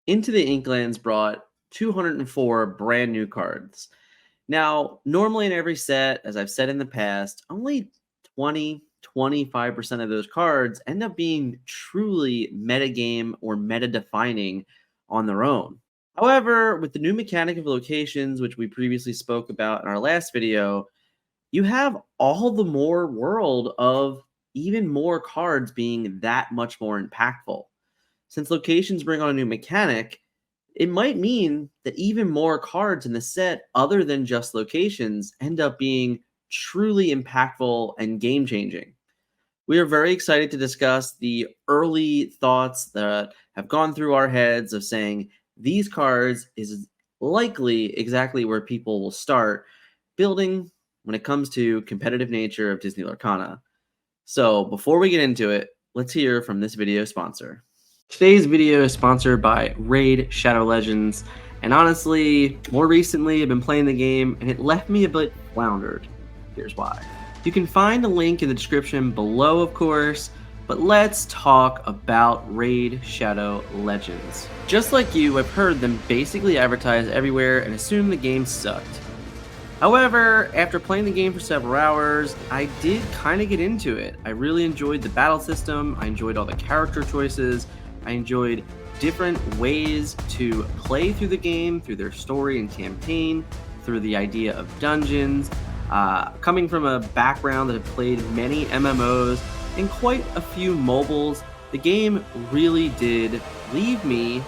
Into the Inkalnds brought 204 brand new cards. Now, normally in every set, as I've said in the past, only 25% of those cards end up being truly metagame or meta defining on their own. However, with the new mechanic of locations, which we previously spoke about in our last video, you have all the more world of even more cards being that much more impactful. Since locations bring on a new mechanic, it might mean that even more cards in the set, other than just locations, end up being truly impactful and game changing. We are very excited to discuss the early thoughts that have gone through our heads of saying these cards is likely exactly where people will start building when it comes to competitive nature of Disney Lorcana. So before we get into it, let's hear from this video sponsor. Today's video is sponsored by Raid Shadow Legends, and honestly, more recently I've been playing the game and it left me a bit floundered. Here's why. You can find a link in the description below, of course, but let's talk about Raid Shadow Legends. Just like you, I've heard them basically advertised everywhere and assumed the game sucked. However, after playing the game for several hours, I did kind of get into it. I really enjoyed the battle system, I enjoyed all the character choices, I enjoyed different ways to play through the game, through their story and campaign, through the idea of dungeons. Coming from a background that have played many MMOs and quite a few mobiles, the game really did leave me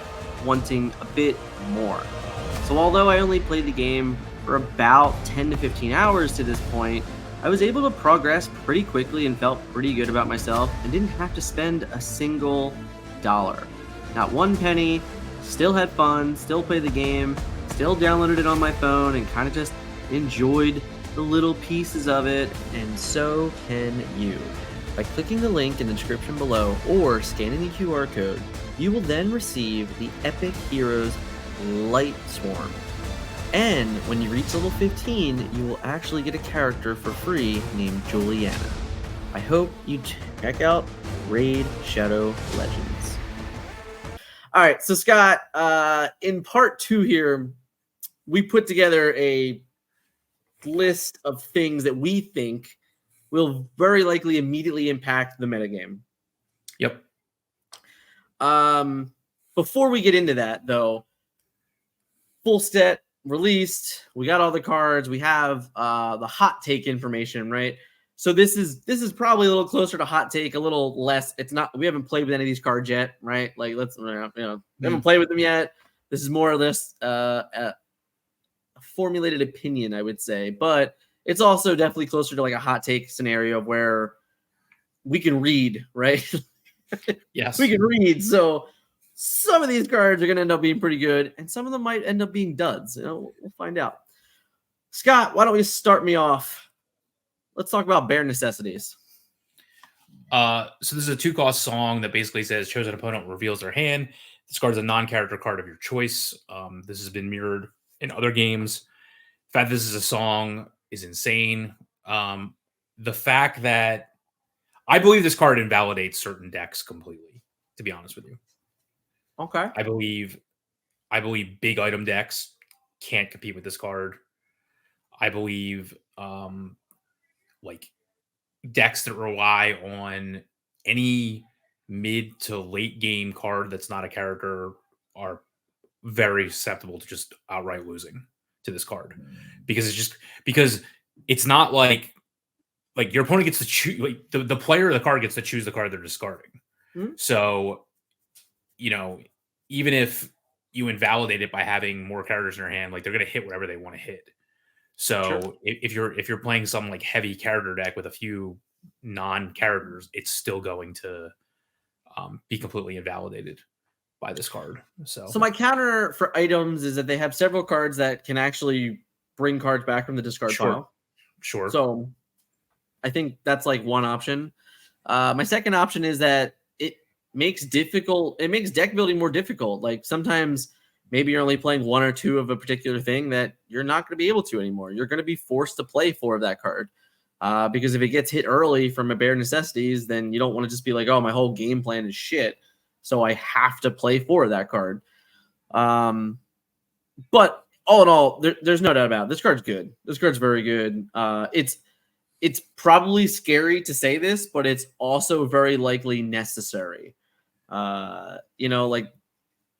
wanting a bit more. So although I only played the game for about 10 to 15 hours to this point, I was able to progress pretty quickly and felt pretty good about myself and didn't have to spend a single dollar. Not one penny, still had fun, still played the game, still downloaded it on my phone and kind of just enjoyed the little pieces of it, and so can you. By clicking the link in the description below or scanning the QR code, you will then receive the Epic Heroes Light Swarm. And when you reach level 15, you will actually get a character for free named Juliana. I hope you check out Raid Shadow Legends. All right, so Scott, in part 2 here, we put together a list of things that we think will very likely immediately impact the metagame. Yep. Before we get into that, though, full set released. We got all the cards. We have the hot take information, right? So this is probably a little closer to hot take, a little less. It's not. We haven't played with any of these cards yet, right? Like we haven't played with them yet. This is more or less a formulated opinion, I would say, but it's also definitely closer to like a hot take scenario where we can read, right? Yes, we can read. So some of these cards are going to end up being pretty good, and some of them might end up being duds. We'll find out. Scott, why don't you start me off? Let's talk about Bare Necessities. So this is a 2-cost song that basically says chosen opponent reveals their hand. This card is a non-character card of your choice. This has been mirrored in other games. The fact this is a song is insane. The fact that I believe this card invalidates certain decks completely, to be honest with you. Okay. I believe big item decks can't compete with this card. I believe like decks that rely on any mid to late game card that's not a character are very susceptible to just outright losing to this card, because it's not like your opponent gets to choose, like the player of the card gets to choose the card they're discarding. Mm-hmm. So, even if you invalidate it by having more characters in your hand, like they're going to hit whatever they want to hit. So sure. if you're playing some like heavy character deck with a few non-characters, it's still going to be completely invalidated by this card. So my counter for items is that they have several cards that can actually bring cards back from the discard pile. Sure. So I think that's like one option. My second option is that it makes deck building more difficult. Like sometimes maybe you're only playing 1 or 2 of a particular thing that you're not going to be able to anymore. You're going to be forced to play 4 of that card. Because if it gets hit early from a Bare Necessities, then you don't want to just be like, oh, my whole game plan is shit, so I have to play 4 of that card. But all in all, there's no doubt about it. This card's good. This card's very good. It's probably scary to say this, but it's also very likely necessary. Like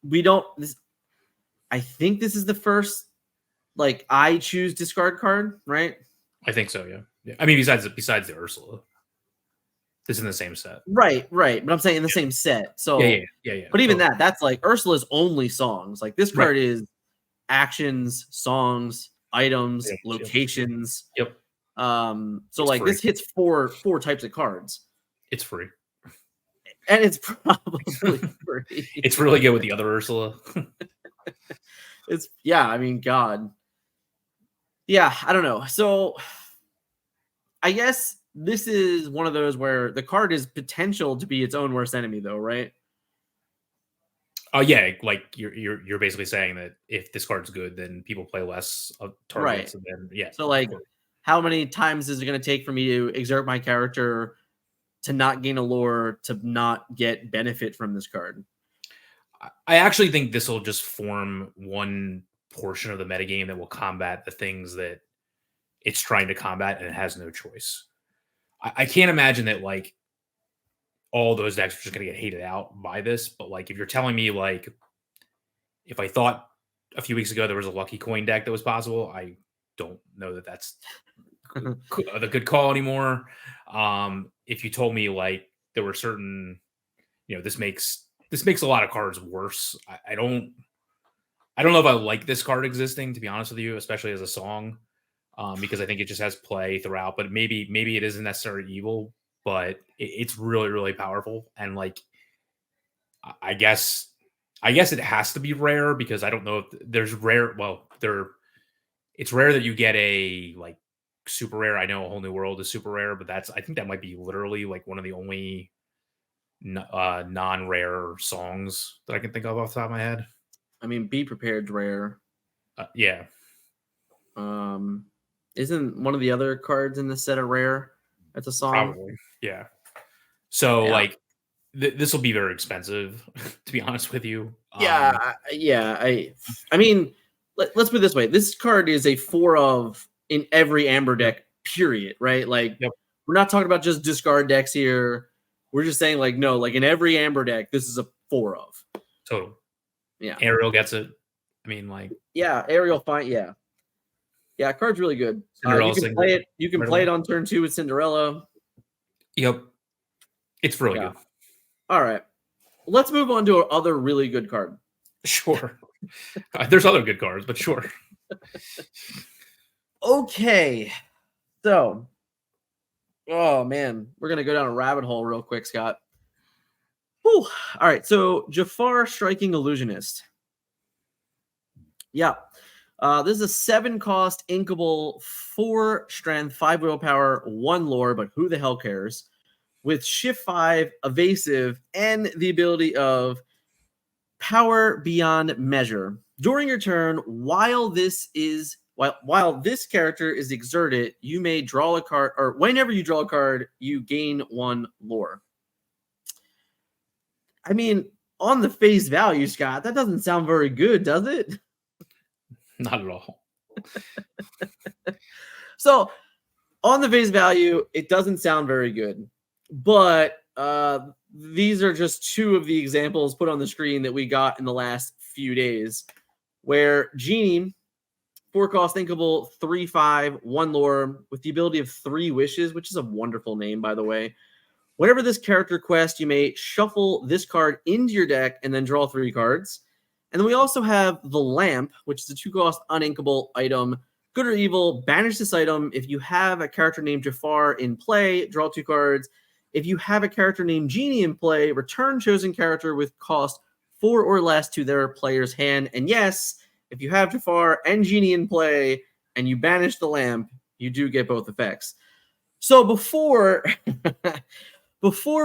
we don't. I think this is the first like I choose discard card, right? I think so. Yeah. I mean, besides the Ursula, this is in the same set. Right. But I'm saying in the same set. So yeah. But even that's like Ursula's only songs. Like this card is actions, songs, items, locations. Yep. So it's like free. This hits four types of cards. It's free. And it's probably free. It's really good with the other Ursula. I mean, God. Yeah, I don't know. So I guess this is one of those where the card is potential to be its own worst enemy, though, right? Oh yeah, like you're basically saying that if this card's good, then people play less of targets, and then So like, how many times is it going to take for me to exert my character to not gain a lore, to not get benefit from this card? I actually think this will just form one portion of the metagame that will combat the things that it's trying to combat, and it has no choice. I can't imagine that like all those decks are just going to get hated out by this. But like, if you're telling me like, if I thought a few weeks ago there was a lucky coin deck that was possible, I don't know that that's the good call anymore. If you told me like there were certain, this makes a lot of cards worse. I don't know if I like this card existing, to be honest with you, especially as a song, because I think it just has play throughout. But maybe it isn't necessarily evil, but it's really, really powerful. And like, I guess it has to be rare, because I don't know if there's rare. Well, it's rare that you get a like super rare. I know A Whole New World is super rare, but I think that might be literally like one of the only non-rare songs that I can think of off the top of my head. I mean, Be Prepared's rare. Yeah. Isn't one of the other cards in this set a rare? That's a song. Probably. Yeah. So like, this will be very expensive, to be honest with you. I mean, let's put it this way: this card is a 4-of in every Amber deck. Period. Right? Like, we're not talking about just discard decks here. We're just saying like, no, like in every Amber deck, this is a 4-of. Total. Yeah. Ariel gets it. I mean, like, Ariel fine. Yeah, card's really good. You can play it. You can play it on turn 2 with Cinderella. Yep. It's really good. All right. Let's move on to other really good card. Sure. There's other good cards, but sure. Okay. So, oh man, we're going to go down a rabbit hole real quick, Scott. Whew. All right. So, Jafar, Striking Illusionist. Yeah. This is a 7-cost inkable, 4 strength, 5 willpower, 1 lore, but who the hell cares? With shift 5, evasive, and the ability of power beyond measure. During your turn, while this character is exerted, you may draw a card, or whenever you draw a card, you gain 1 lore. I mean, on the face value, Scott, that doesn't sound very good, does it? Not at all. So, on the face value, it doesn't sound very good. But these are just 2 of the examples put on the screen that we got in the last few days, where Genie, 4-cost inkable, 3/5, 1 lore, with the ability of 3 wishes, which is a wonderful name, by the way. Whenever this character quests, you may shuffle this card into your deck and then draw 3 cards. And then we also have the Lamp, which is a 2-cost uninkable item. Good or evil, banish this item. If you have a character named Jafar in play, draw 2 cards. If you have a character named Genie in play, return chosen character with cost 4 or less to their player's hand. And yes, if you have Jafar and Genie in play and you banish the Lamp, you do get both effects. So before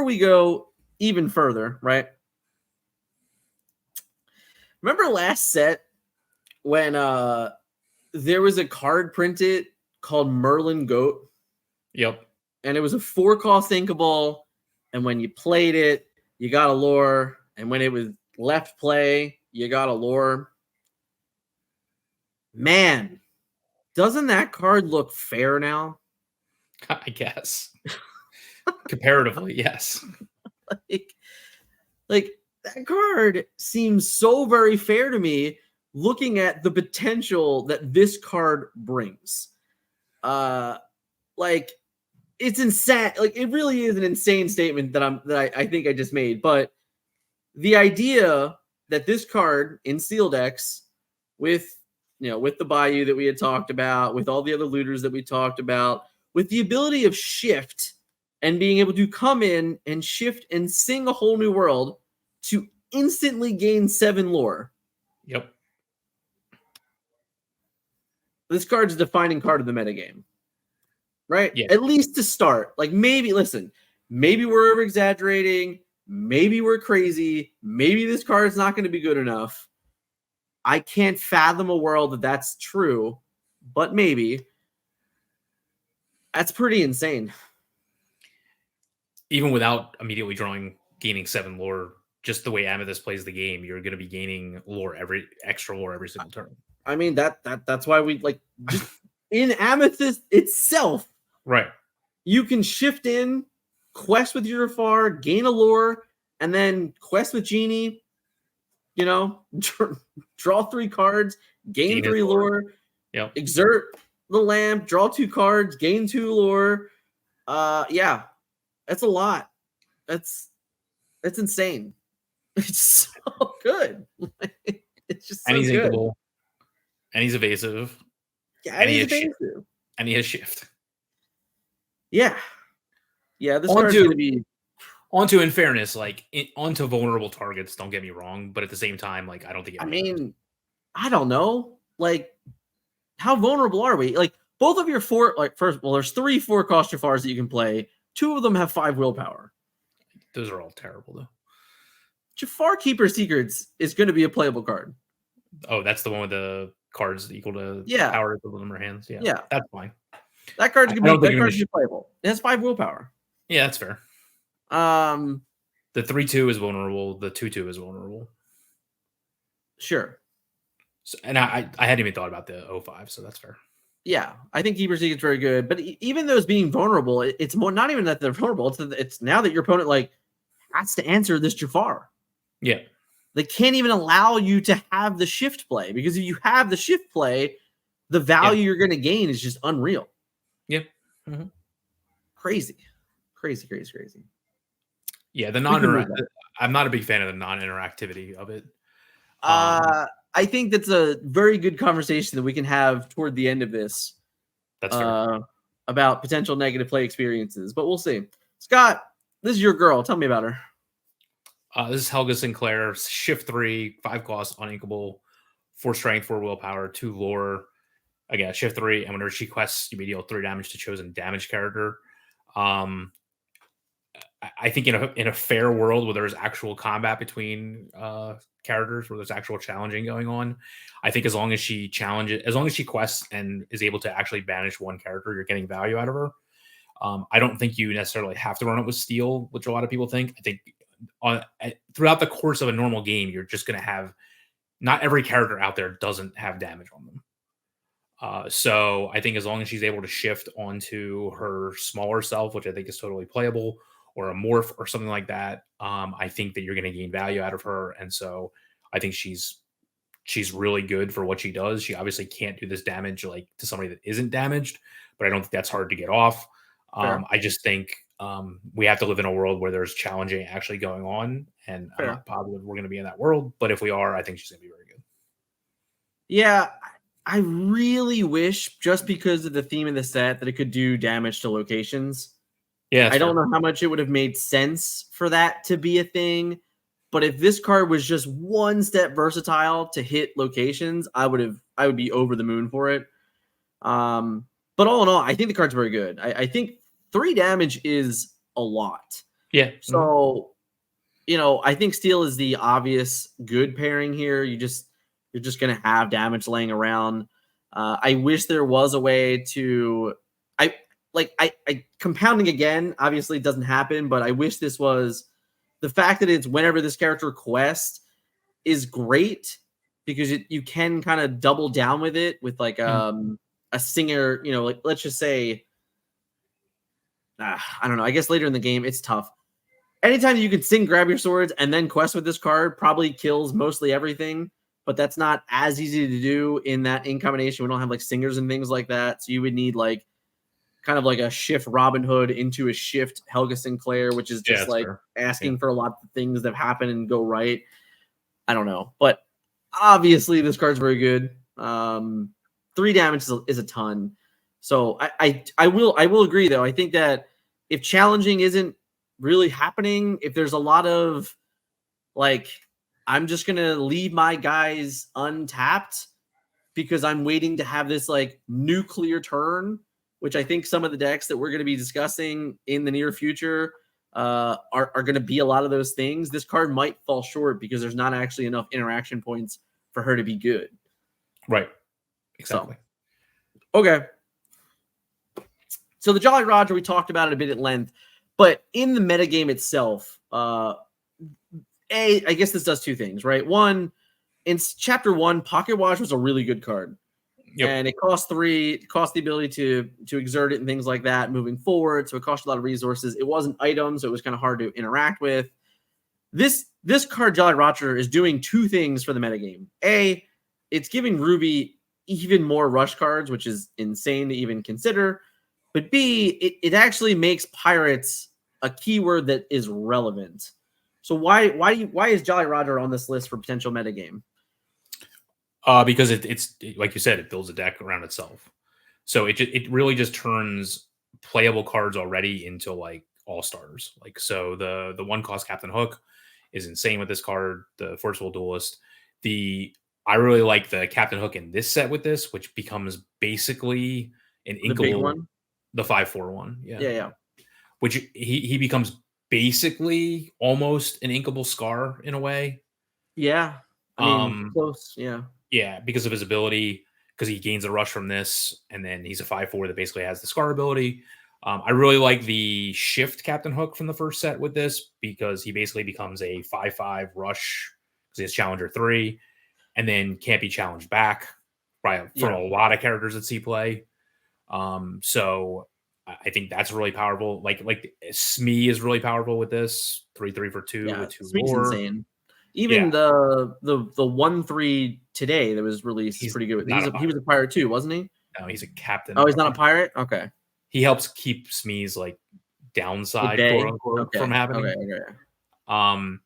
we go even further, right? Remember last set when there was a card printed called Merlin Goat? Yep. And it was a 4-cost inkable, and when you played it, you got a lore, and when it was left play, You got a lore. Man, doesn't that card look fair now? I guess. Comparatively, yes. like that card seems so very fair to me looking at the potential that this card brings. Like it's insane. Like it really is an insane statement that I think I just made. But the idea that this card in steel decks with with the Bayou that we had talked about, with all the other looters that we talked about, with the ability of shift and being able to come in and shift and sing a whole new world to instantly gain 7 lore. Yep. This card's a defining card of the metagame. Right? Yeah. At least to start. Like maybe, listen, maybe we're over exaggerating. Maybe we're crazy. Maybe this card's not going to be good enough. I can't fathom a world that that's true, but maybe. That's pretty insane. Even without immediately gaining 7 lore, just the way Amethyst plays the game, you're going to be gaining extra lore every single turn. I mean, that's why we like just in Amethyst itself. Right. You can shift in, quest with your Jafar, gain a lore, and then quest with Genie. Draw 3 cards, gain 3 lore. Yep. Exert the lamp, draw 2 cards, gain 2 lore. Yeah, that's a lot. That's insane. It's so good. It's just so and he's good. inkable, and he's evasive. Yeah, and he's evasive. And he has shift. Yeah. This card's going to be onto, in fairness, onto vulnerable targets. Don't get me wrong, but at the same time, I don't think. I don't know. Like, how vulnerable are we? Like, both of your 4. There's 3 4-cost Jafars that you can play. 2 of them have 5 willpower. Those are all terrible, though. Jafar Keeper Secrets is going to be a playable card. Oh, that's the one with the cards equal to power equal to the number of hands. Yeah, that's fine. That card's going to be playable. It has 5 willpower. Yeah, that's fair. The 3/2 is vulnerable. The 2/2 is vulnerable. Sure. So, and I hadn't even thought about the 05, so that's fair. Yeah, I think Keeper Secret's very good. But even those being vulnerable, it's more not even that they're vulnerable. It's now that your opponent has to answer this Jafar. Yeah. They can't even allow you to have the shift play, because if you have the shift play, the value you're going to gain is just unreal. Yep. Mm-hmm. Crazy. Yeah, I'm not a big fan of the non-interactivity of it. I think that's a very good conversation that we can have toward the end of this. That's fair. About potential negative play experiences, but we'll see. Scott, this is your girl. Tell me about her. This is Helda Sinclair. Shift 3, 5 cost, uninkable, 4 strength, 4 willpower, 2 lore. Again, shift 3, and whenever she quests, you may deal 3 damage to chosen damage character. I think in a fair world where there's actual combat between characters, where there's actual challenging going on, I think as long as she quests and is able to actually banish one character, you're getting value out of her. I don't think you necessarily have to run it with steel, which a lot of people think. I think throughout the course of a normal game, you're just going to have, not every character out there doesn't have damage on them. So I think as long as she's able to shift onto her smaller self, which I think is totally playable, or a morph or something like that, I think that you're going to gain value out of her. And so I think she's really good for what she does. She obviously can't do this damage to somebody that isn't damaged, but I don't think that's hard to get off. I just think we have to live in a world where there's challenging actually going on, and I'm not positive we're going to be in that world, but if we are, I think she's going to be very good. Yeah, I really wish, just because of the theme of the set, that it could do damage to locations. Yeah, I don't know how much it would have made sense for that to be a thing, but if this card was just one step versatile to hit locations, I would be over the moon for it. But all in all, I think the card's very good. I think 3 damage is a lot. Yeah. So, I think steel is the obvious good pairing here. You're just going to have damage laying around. I wish there was a way to, compounding again, obviously it doesn't happen, but I wish this was the fact that it's whenever this character quests, is great because you can kind of double down with it with like a singer, you know, like let's just say, I don't know. I guess later in the game, it's tough. Anytime you can sing grab your swords and then quest with this card probably kills mostly everything, but that's not as easy to do in that in combination. We don't have like singers and things like that. So you would need like kind of like a shift Robin Hood into a shift Helga Sinclair, which is just like asking for a lot of things that happen and go right. I don't know, but obviously this card's very good. 3 damage is a ton. So I will agree though. I think that if challenging isn't really happening, if there's a lot of like, I'm just gonna leave my guys untapped because I'm waiting to have this like nuclear turn, which I think some of the decks that we're going to be discussing in the near future are going to be a lot of those things. This card might fall short because there's not actually enough interaction points for her to be good. Right. Exactly. So, okay. So the Jolly Roger, we talked about it a bit at length, but in the metagame itself, I guess this does 2 things, right? One, in Chapter 1, Pocket Watch was a really good card. Yep. And it costs 3. It costs the ability to exert it and things like that moving forward. So it cost a lot of resources. It wasn't items, so it was kind of hard to interact with. This card, Jolly Roger, is doing 2 things for the metagame. A, it's giving Ruby even more rush cards, which is insane to even consider. But B, it actually makes pirates a keyword that is relevant. So why is Jolly Roger on this list for potential metagame? Because it's like you said, it builds a deck around itself. So it really just turns playable cards already into like all stars. Like so the 1-cost Captain Hook is insane with this card. The Forceful Duelist. I really like the Captain Hook in this set with this, which becomes basically an Inkle, the 5/4 one. Yeah. Which he becomes basically almost an inkable Scar in a way. Yeah. I mean, close. Yeah. Yeah, because of his ability, because he gains a rush from this, and then he's a 5/4 that basically has the Scar ability. I really like the shift Captain Hook from the first set with this because he basically becomes a 5/5 rush because he has Challenger 3, and then can't be challenged back from a lot of characters that see play. So I think that's really powerful. Like Smee is really powerful with this 3/3 for 2 with 2 Smee's lore. Insane. Even the 1/3 today that was released is pretty good. He was a pirate too, wasn't he? No, he's a captain. Oh, he's not a pirate? Okay. He helps keep Smee's like downside quote unquote from happening. Okay.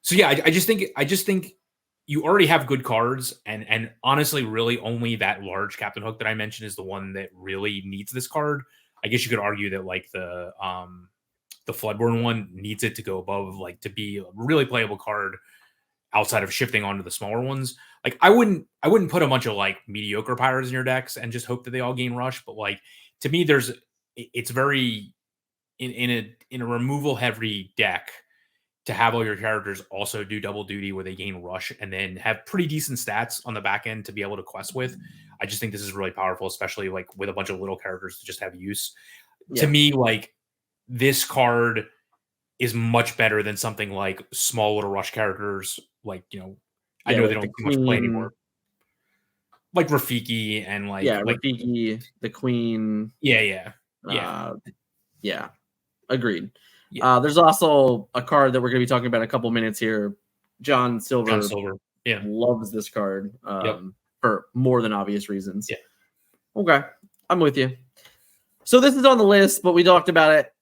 So yeah, I just think you already have good cards, and honestly, really only that large Captain Hook that I mentioned is the one that really needs this card. I guess you could argue that like the Floodborn one needs it to go above, like to be a really playable card outside of shifting onto the smaller ones. Like I wouldn't put a bunch of like mediocre pirates in your decks and just hope that they all gain rush. But like to me, it's very in a removal heavy deck to have all your characters also do double duty where they gain rush and then have pretty decent stats on the back end to be able to quest with. I just think this is really powerful, especially like with a bunch of little characters to just have use. Yeah. To me, like this card is much better than something like small little rush characters. Like, you know, I know they don't do much play anymore. Like Rafiki and like Rafiki, the Queen. Yeah. Agreed. Yeah. There's also a card that we're going to be talking about in a couple minutes here. John Silver. Loves this card for more than obvious reasons. Yeah. Okay. I'm with you. So this is on the list, but we talked about it.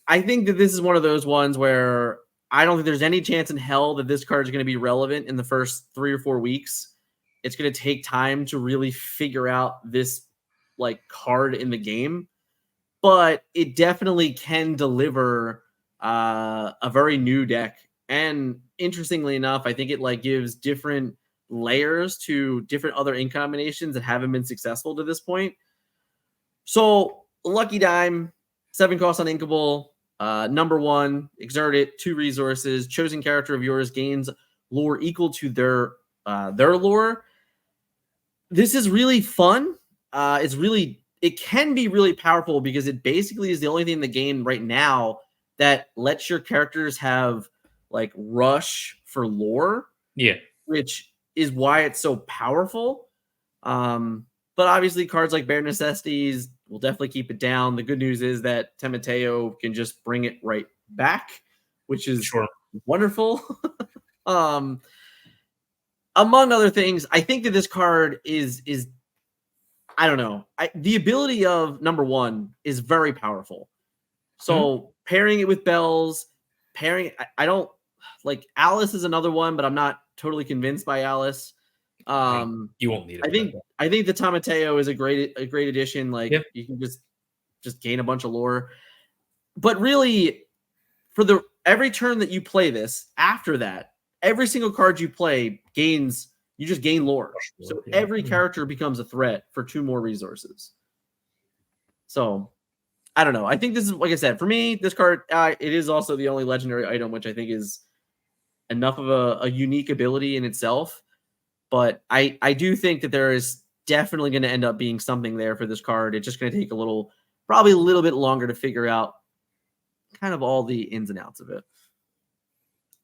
I think that this is one of those ones where I don't think there's any chance in hell that this card is going to be relevant in the first 3 or 4 weeks. It's going to take time to really figure out this like card in the game, but it definitely can deliver a very new deck. And interestingly enough, I think it like gives different layers to different other ink combinations that haven't been successful to this point. So Lucky Dime, 7 costs on Inkable. Number 1, exert it, 2 resources. Chosen character of yours gains lore equal to their lore. This is really fun. It can be really powerful because it basically is the only thing in the game right now that lets your characters have like rush for lore. Yeah. which is why it's so powerful. But obviously, cards like Bare Necessities will definitely keep it down. The good news is that Timecodes can just bring it right back, which is wonderful. Among other things, I think that this card is I don't know. The ability of number one is very powerful. So pairing it with Bells, I don't like Alice is another one, but I'm not totally convinced by Alice. You won't need it. I think the Timecodes is a great addition. Like you can just gain a bunch of lore. But really, for every turn that you play this, after that, every single card you play gains. You just gain lore. So every character becomes a threat for 2 more resources. So I don't know. I think this is, like I said, for me, this card, it is also the only legendary item, which I think is enough of a unique ability in itself. But I do think that there is definitely going to end up being something there for this card. It's just going to take probably a little bit longer to figure out kind of all the ins and outs of it.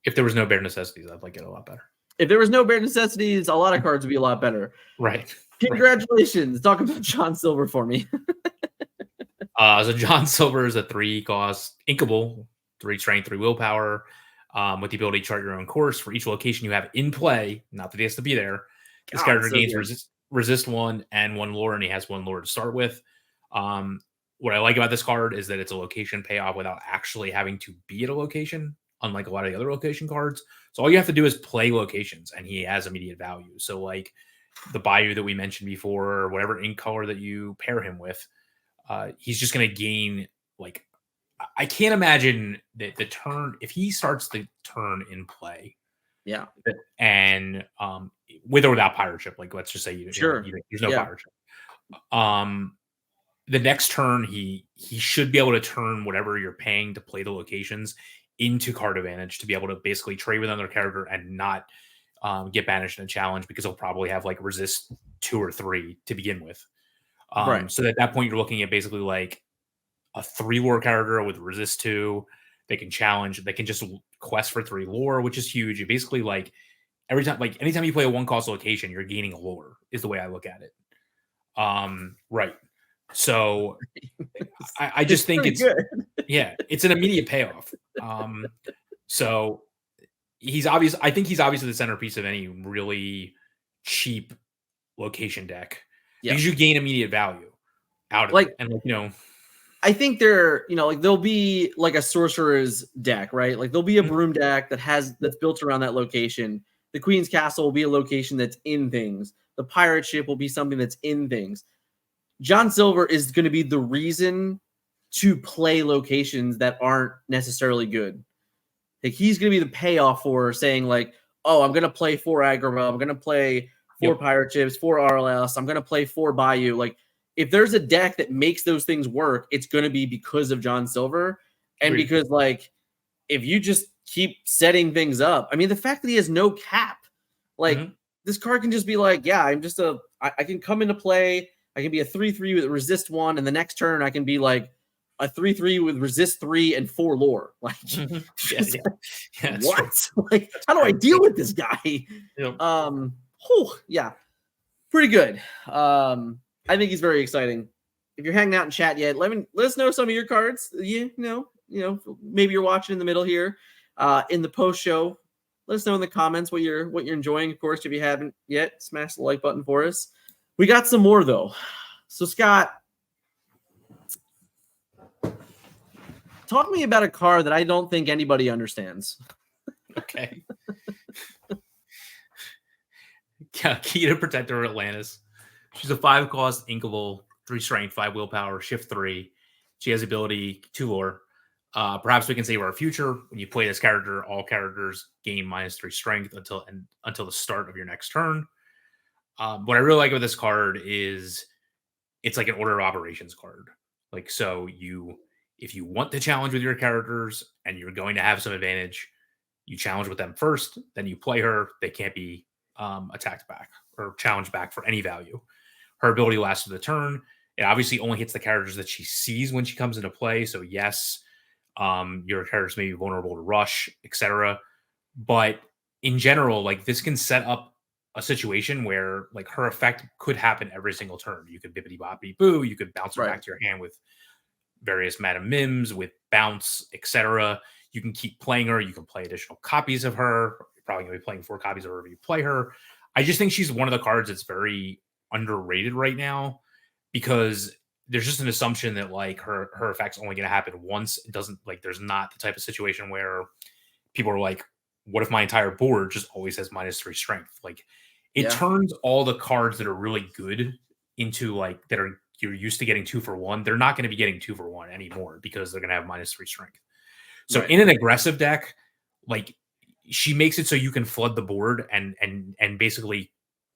If there was no Bare Necessities, I'd like it a lot better. If there was no Bare Necessities, a lot of cards would be a lot better. Right. Congratulations. Talk about John Silver for me. So John Silver is a 3-cost inkable, 3 strength, 3 willpower, with the ability to chart your own course for each location you have in play. Not that he has to be there. This character gains resist 1 and 1 lore, and he has 1 lore to start with. What I like about this card is that it's a location payoff without actually having to be at a location, unlike a lot of the other location cards. So all you have to do is play locations, and he has immediate value. So like the Bayou that we mentioned before, or whatever ink color that you pair him with, he's just going to gain, like, I can't imagine that the turn, if he starts the turn in play, and with or without pirate ship, like let's just say there's no pirate ship. The next turn, he should be able to turn whatever you're paying to play the locations into card advantage to be able to basically trade with another character and not get banished in a challenge, because he'll probably have like resist 2 or 3 to begin with. So at that point, you're looking at basically like a 3 lore character with resist 2. They can challenge. They can just quest for 3 lore, which is huge. You basically like anytime you play a 1-cost location, you're gaining a lore is the way I look at it. Right. So I just think it's good. It's an immediate payoff. So I think he's obviously the centerpiece of any really cheap location deck, because you gain immate value out of it. And I think there'll be like a sorcerer's deck, right? Like there'll be a broom deck that's built around that location. The Queen's Castle will be a location that's in things. The pirate ship will be something that's in things. John Silver is going to be the reason to play locations that aren't necessarily good. Like he's going to be the payoff for saying like, oh, I'm going to play 4 Agrabah. I'm going to play 4 pirate ships, 4 RLS. I'm going to play 4 Bayou. Like if there's a deck that makes those things work, it's going to be because of John Silver. And because like, if you just keep setting things up, I mean, the fact that he has no cap, like this card can just be like, yeah, I can come into play. I can be a 3/3 with resist 1, and the next turn I can be like a 3/3 with resist 3 and 4 lore. Like, what? Like, how do I deal with this guy? Pretty good. I think he's very exciting. If you're hanging out in chat yet, let us know some of your cards. Maybe you're watching in the middle here, in the post show. Let us know in the comments what you're enjoying. Of course, if you haven't yet, smash the like button for us. We got some more though. So Scott, talk to me about a card that I don't think anybody understands. Okay. Kida, Protector of Atlantis. She's a 5-cost inkable, 3 strength, 5 willpower, shift 3. She has the ability 2 lore. Perhaps we can save our future. When you play this character, all characters gain -3 strength until the start of your next turn. What I really like about this card is it's like an order of operations card. Like, so if you want to challenge with your characters and you're going to have some advantage, you challenge with them first, then you play her. They can't be attacked back or challenged back for any value. Her ability lasts for the turn. It obviously only hits the characters that she sees when she comes into play. So yes, your characters may be vulnerable to rush, etc. But in general, like this can set up a situation where like her effect could happen every single turn. You could bippity boppity boo. You could bounce her back to your hand with various Madam Mims, with bounce, etc. You can keep playing her. You can play additional copies of her. You're probably going to be playing 4 copies of her if you play her. I just think she's one of the cards that's very underrated right now because there's just an assumption that like her effect's only going to happen once. It doesn't like there's not the type of situation where people are like, what if my entire board just always has -3 strength? Like it turns all the cards that are really good into like that are you're used to getting 2 for 1. They're not going to be getting 2 for 1 anymore because they're going to have -3 strength. So in an aggressive deck, like she makes it so you can flood the board and basically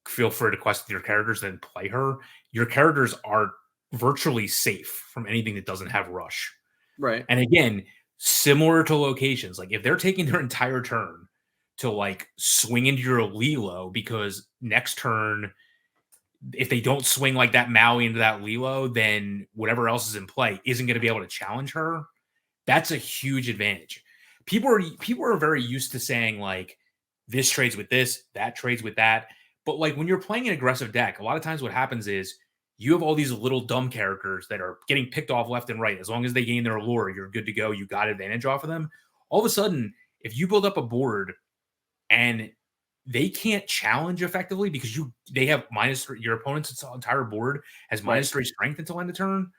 feel free to quest your characters and play her. Your characters are virtually safe from anything that doesn't have rush. Right. And again, similar to locations, like if they're taking their entire turn to like swing into your Lilo because next turn, if they don't swing like that Maui into that Lilo, then whatever else is in play isn't going to be able to challenge her. That's a huge advantage. People are very used to saying like this trades with this, that trades with that. But like when you're playing an aggressive deck, a lot of times what happens is you have all these little dumb characters that are getting picked off left and right. As long as they gain their allure, you're good to go. You got advantage off of them. All of a sudden, if you build up a board and they can't challenge effectively because they have -3, your opponent's entire board has -3 strength until end of turn.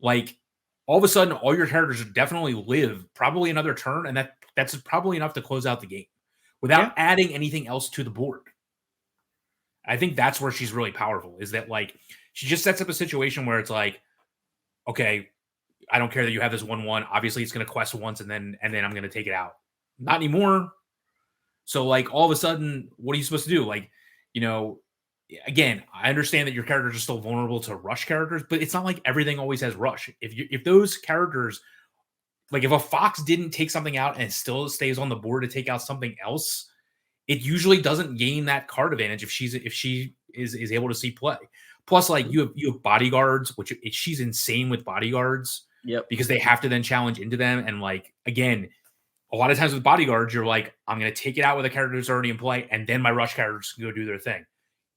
Like all of a sudden, all your characters definitely live probably another turn, and that's probably enough to close out the game without adding anything else to the board. I think that's where she's really powerful, is that like she just sets up a situation where it's like, okay, I don't care that you have this 1/1. Obviously, it's going to quest once, and then I'm going to take it out. Not anymore. So like all of a sudden, what are you supposed to do? Like, you know, again, I understand that your characters are still vulnerable to rush characters, but it's not like everything always has rush. If those characters, like if a fox didn't take something out and still stays on the board to take out something else, it usually doesn't gain that card advantage if she is able to see play. Plus, like you have bodyguards, which she's insane with bodyguards. Yep. Because they have to then challenge into them. And like again, a lot of times with bodyguards, you're like, I'm going to take it out with a character that's already in play, and then my rush characters can go do their thing.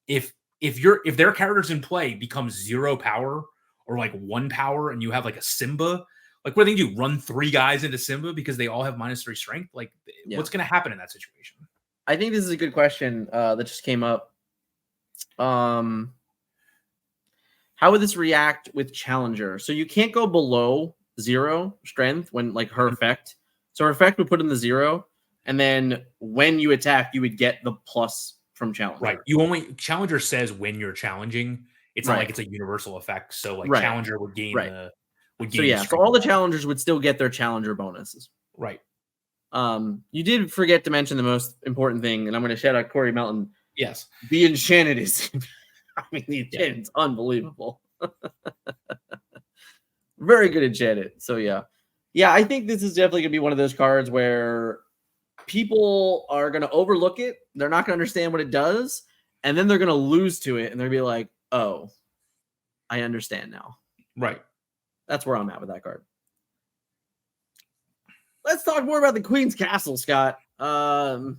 If their characters in play become 0 power or like 1 power, and you have like a Simba, like what do they do? Run 3 guys into Simba because they all have -3 strength? Like what's going to happen in that situation? I think this is a good question that just came up. How would this react with Challenger? So you can't go below 0 strength when like her effect. So her effect would put in the 0, and then when you attack, you would get the plus from Challenger. Right. Challenger says when you're challenging. It's not like it's a universal effect. So like Challenger would gain so all the challengers would still get their Challenger bonuses. Right. You did forget to mention the most important thing, and I'm going to shout out Corey Melton. Yes. The Enchanted is, I mean, the Enchanted's unbelievable. Very good Enchanted. So yeah, I think this is definitely going to be one of those cards where people are going to overlook it. They're not going to understand what it does, and then they're going to lose to it, and they're going to be like, oh, I understand now. Right. That's where I'm at with that card. Let's talk more about the Queen's Castle, Scott. So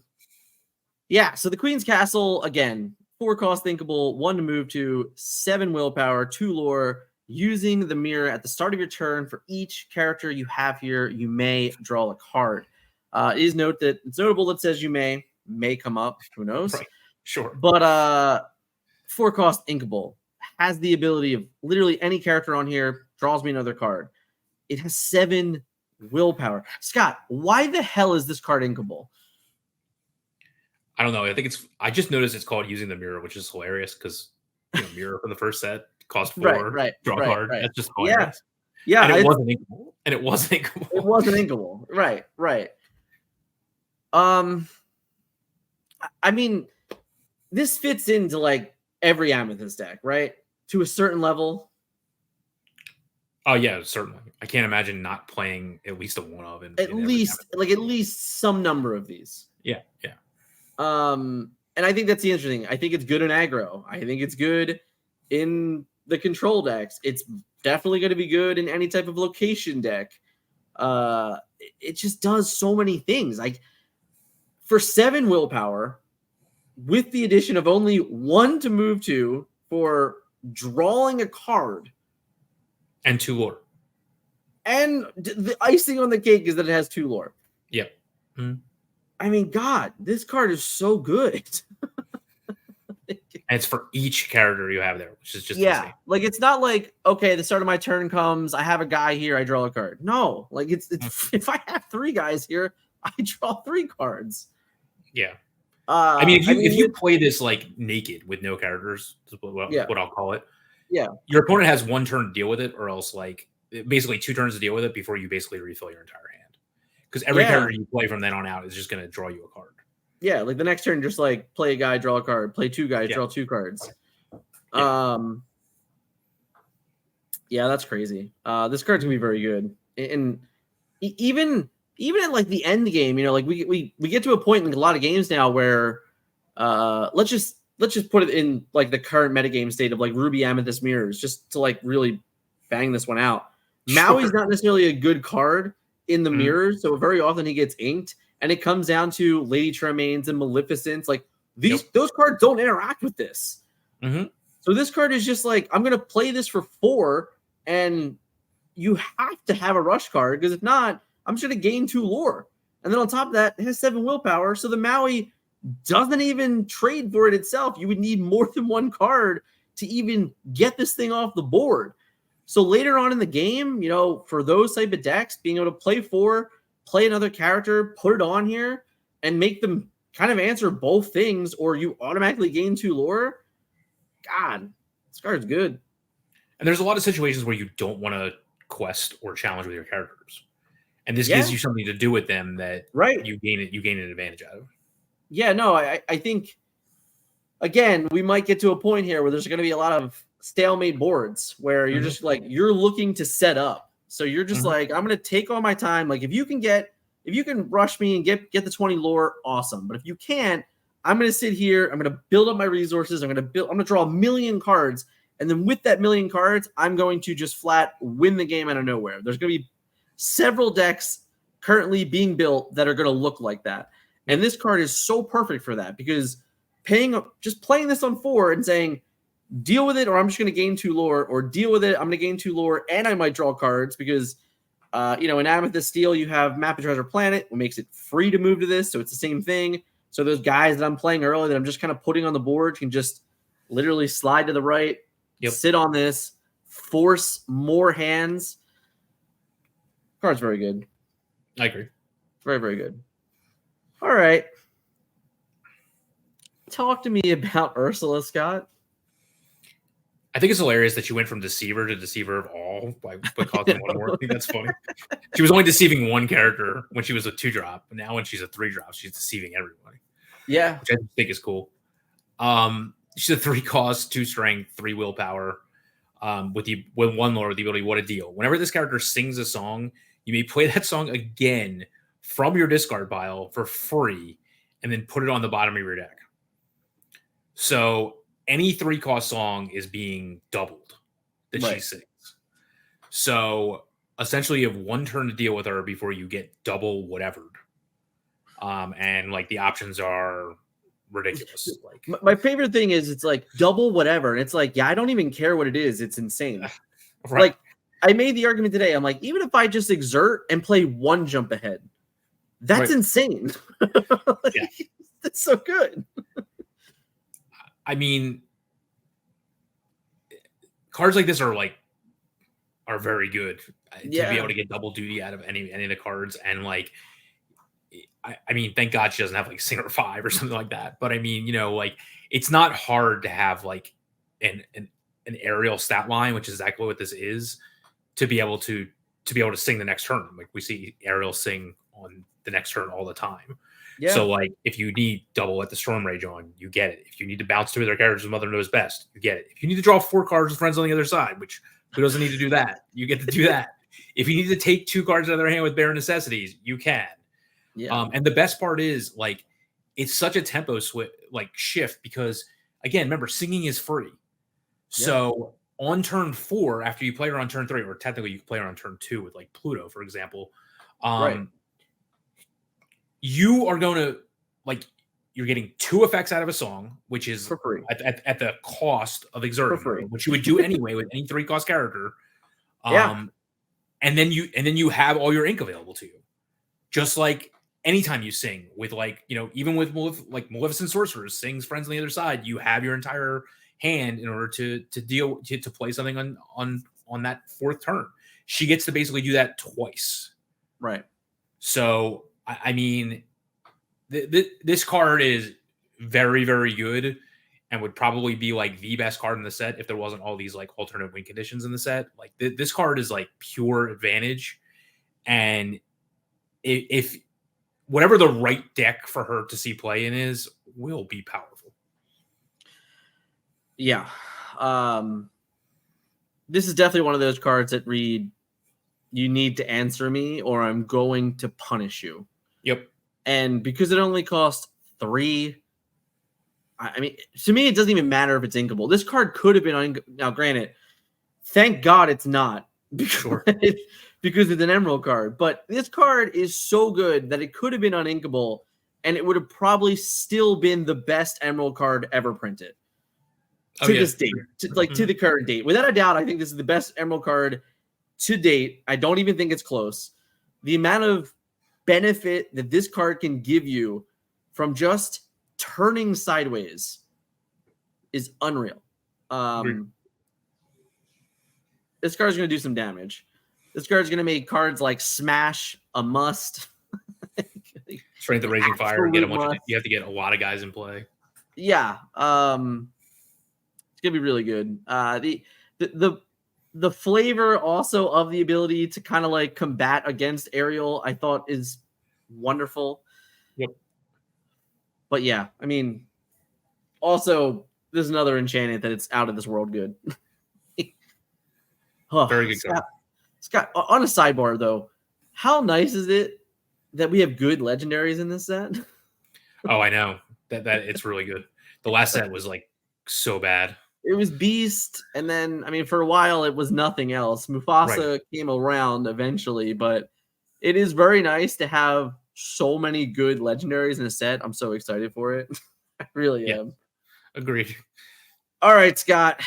the Queen's Castle, again, 4 cost thinkable, 1 to move to, 7 willpower, 2 lore. Using the mirror at the start of your turn for each character you have here, you may draw a card. It's notable that says you may come up. Who knows? Right. Sure. But 4 cost inkable, has the ability of literally any character on here draws me another card. It has 7 willpower. Scott, why the hell is this card inkable? I don't know. I just noticed it's called Using the Mirror, which is hilarious because mirror for the first set cost 4, draw a card. That's just hilarious. Yeah. And it wasn't inkable. It wasn't inkable. Right. I mean, this fits into like every Amethyst deck, right? To a certain level. Oh yeah, certainly. I can't imagine not playing at least a one of at least some number of these. Yeah. And I think that's the interesting thing. I think it's good in aggro. I think it's good in the control decks. It's definitely going to be good in any type of location deck. It just does so many things. Like for 7 willpower, with the addition of only 1 to move to for drawing a card. And 2 lore. And the icing on the cake is that it has 2 lore. Yep. Mm-hmm. I mean, God, this card is so good. And it's for each character you have there, which is just insane. Like, it's not like, okay, the start of my turn comes, I have a guy here, I draw a card. No, like it's if I have 3 guys here, I draw 3 cards. Yeah. I mean, if you play this like naked with no characters, what I'll call it. Yeah. Your opponent has 1 turn to deal with it, or else like basically 2 turns to deal with it before you basically refill your entire hand. Because every character you play from then on out is just going to draw you a card. Yeah, like the next turn, just like play a guy, draw a card, play 2 guys, draw 2 cards. Yeah, that's crazy. This card's gonna be very good, and even at like the end game, like we get to a point in a lot of games now where let's just put it in like the current metagame state of like Ruby Amethyst Mirrors, just to like really bang this one out. Sure. Maui's not necessarily a good card in the mirrors, so very often he gets inked. And it comes down to Lady Tremaines and Maleficents. Like those cards don't interact with this. Mm-hmm. So this card is just like, I'm going to play this for 4, and you have to have a rush card, because if not, I'm just going to gain 2 lore. And then on top of that, it has 7 willpower. So the Maui doesn't even trade for it itself. You would need more than 1 card to even get this thing off the board. So later on in the game, for those type of decks, being able to play 4, play another character, put it on here, and make them kind of answer both things, or you automatically gain 2 lore. God, this card's good. And there's a lot of situations where you don't want to quest or challenge with your characters, and this gives you something to do with them that you gain an advantage out of. Yeah, no, I think again we might get to a point here where there's going to be a lot of stalemate boards where you're just like you're looking to set up. So you're just like, I'm going to take all my time. Like if you can rush me and get the 20 lore, awesome. But if you can't, I'm going to sit here. I'm going to build up my resources. I'm going to draw 1 million cards. And then with that 1 million cards, I'm going to just flat win the game out of nowhere. There's going to be several decks currently being built that are going to look like that. And this card is so perfect for that, because just playing this on 4 and saying, deal with it, or I'm just going to gain 2 lore, or deal with it, I'm going to gain 2 lore, and I might draw cards, because, in Amethyst Steel, you have Map of Treasure Planet, what makes it free to move to this, so it's the same thing. So those guys that I'm playing early that I'm just kind of putting on the board can just literally slide to the right, sit on this, force more hands. Card's very good. I agree. Very, very good. All right. Talk to me about Ursula, Scott. I think it's hilarious that she went from Deceiver to Deceiver of all by causing 1 more. I think that's funny. She was only deceiving 1 character when she was a 2-drop, but now when she's a 3-drop, she's deceiving everybody. Yeah, which I think is cool. She's a 3 cost, 2 strength, 3 willpower. With 1 lore, with the ability, what a deal. Whenever this character sings a song, you may play that song again from your discard pile for free, and then put it on the bottom of your deck. So any 3-cost song is being doubled that she sings. So essentially you have 1 turn to deal with her before you get double whatevered. And like the options are ridiculous. Like my favorite thing is it's like double whatever. And it's like, I don't even care what it is. It's insane. Like I made the argument today. I'm like, even if I just exert and play 1 jump ahead, that's insane. That's so good. I mean, cards like this are very good to be able to get double duty out of any of the cards. And like, I mean, thank God she doesn't have like Singer 5 or something like that. But I mean, like it's not hard to have like an aerial stat line, which is exactly what this is, to be able to sing the next turn. Like we see Ariel sing on the next turn all the time. Yeah. So like if you need double at the Storm Rage on, you get it. If you need to bounce 2 of their characters, Mother Knows Best, you get it. If you need to draw 4 cards with friends on the other side, which who doesn't need to do that, you get to do that. If you need to take 2 cards out of their hand with Bare Necessities, you can. Yeah. And the best part is like it's such a tempo shift because again, remember singing is free. Yeah. So on turn 4, after you play her on turn 3, or technically you can play her on turn 2 with like Pluto, for example. You are going to like you're getting 2 effects out of a song, which is for free. at the cost of exerting, For free. which you would do anyway with any 3-cost character. Yeah. And then you have all your ink available to you. Just like anytime you sing with, like, you know, even with like Maleficent Sorcerers sings Friends on the Other Side, you have your entire hand in order to play something on that 4th turn. She gets to basically do that twice. Right. So I mean, this card is very, very good and would probably be like the best card in the set if there wasn't all these like alternate win conditions in the set. Like this card is like pure advantage. And if whatever the right deck for her to see play in is, will be powerful. Yeah. This is definitely one of those cards that read, you need to answer me or I'm going to punish you. Yep. And because it only costs 3, I mean, to me, it doesn't even matter if it's inkable. This card could have been now, granted, thank God it's not, because, because it's an emerald card. But this card is so good that it could have been uninkable, and it would have probably still been the best emerald card ever printed to this date, to the current date. Without a doubt, I think this is the best emerald card to date. I don't even think it's close. The amount of benefit that this card can give you from just turning sideways is unreal. This card's going to do some damage. This card's going to make cards like Smash a must. Strength of Raging Fire. You have to get a lot of guys in play. Yeah. It's going to be really good. The flavor also of the ability to kind of like combat against Ariel, I thought is wonderful. Yep. But yeah, I mean, also there's another enchantment that it's out of this world good. Very good card. Scott, on a sidebar though, how nice is it that we have good legendaries in this set? Oh, I know that it's really good. The last set was like so bad. It was Beast, and then I mean for a while it was nothing else. Mufasa came around eventually, but it is very nice to have so many good legendaries in a set. I'm so excited for it. I really am. Agreed. All right, Scott.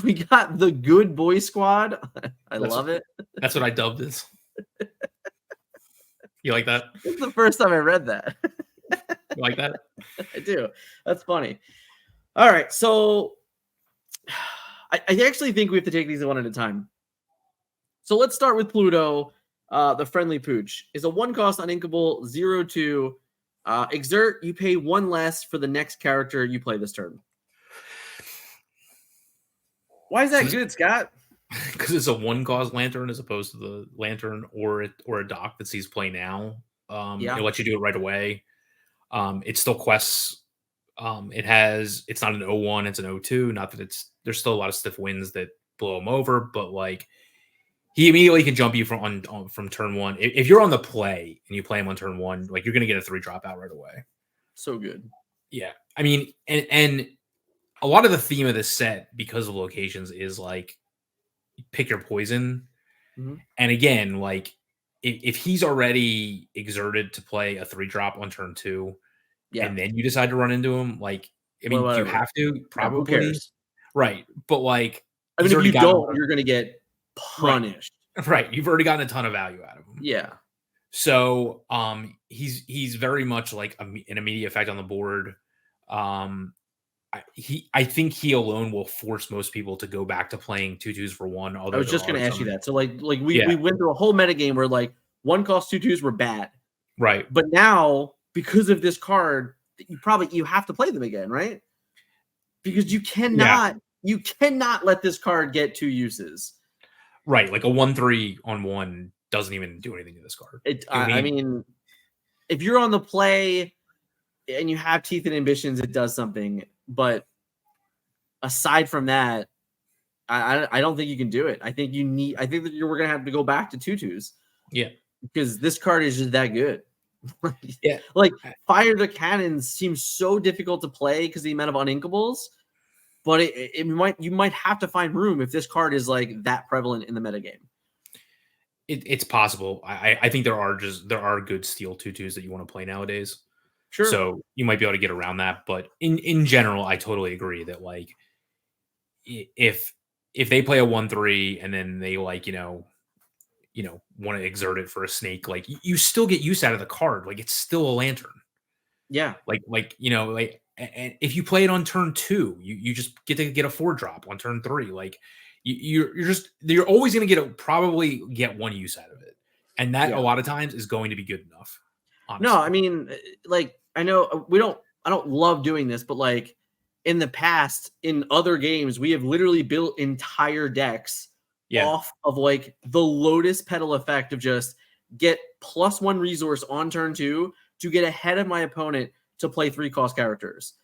We got the Good Boy Squad. I love it. That's what I dubbed this. You like that? It's the first time I read that. You like that? I do. That's funny. All right, so I actually think we have to take these one at a time. So let's start with Pluto, the Friendly Pooch. Is a 1-cost uninkable 0/2. Exert, you pay 1 less for the next character you play this turn. Why is that good, Scott? Because it's a 1-cost lantern as opposed to the lantern or a dock that sees play now. It lets you do it right away. It still quests. It's not an 0/1, it's an 0/2. Not that there's still a lot of stiff wins that blow him over, but like he immediately can jump you from turn 1. If you're on the play and you play him on turn 1, like you're gonna get a 3 drop out right away. So good. Yeah. I mean, and a lot of the theme of this set, because of locations, is like pick your poison. Mm-hmm. And again, like if he's already exerted to play a 3 drop on turn 2, and then you decide to run into him, like I mean, you have to probably, who cares? Right? But like, I mean, if you don't, you're gonna get punished. Right. You've already gotten a ton of value out of him. Yeah. So he's very much like an immediate effect on the board. I think he alone will force most people to go back to playing 2/2s for 1. I was just going to ask you that. So like we went through a whole metagame where like 1-cost 2/2s were bad, right? But now because of this card, you have to play them again, right? Because you cannot let this card get 2 uses. Right, like a 1/3 on 1 doesn't even do anything to this card. I mean, if you're on the play and you have Teeth and Ambitions, it does something. But aside from that, I don't think you can do it. I think that we're gonna have to go back to 2/2s. Yeah, because this card is just that good. Yeah, like Fire the Cannons seems so difficult to play because the amount of uninkables. But you might have to find room if this card is like that prevalent in the metagame. It's possible. I think there are good steel 2/2s that you want to play nowadays. Sure. So you might be able to get around that. But in general, I totally agree that like if they play a 1/3 and then they like, want to exert it for a snake, like you still get use out of the card. Like it's still a lantern. Yeah. And if you play it on turn 2, you just get to get a 4-drop on turn 3. Like you're always going to probably get one use out of it, and that a Yeah. lot of times is going to be good enough. No, Honestly, I mean, like I know I don't love doing this, but like in the past, in other games, we have literally built entire decks yeah, off of like the Lotus Petal effect of just get +1 resource on turn 2 to get ahead of my opponent to play 3-cost characters.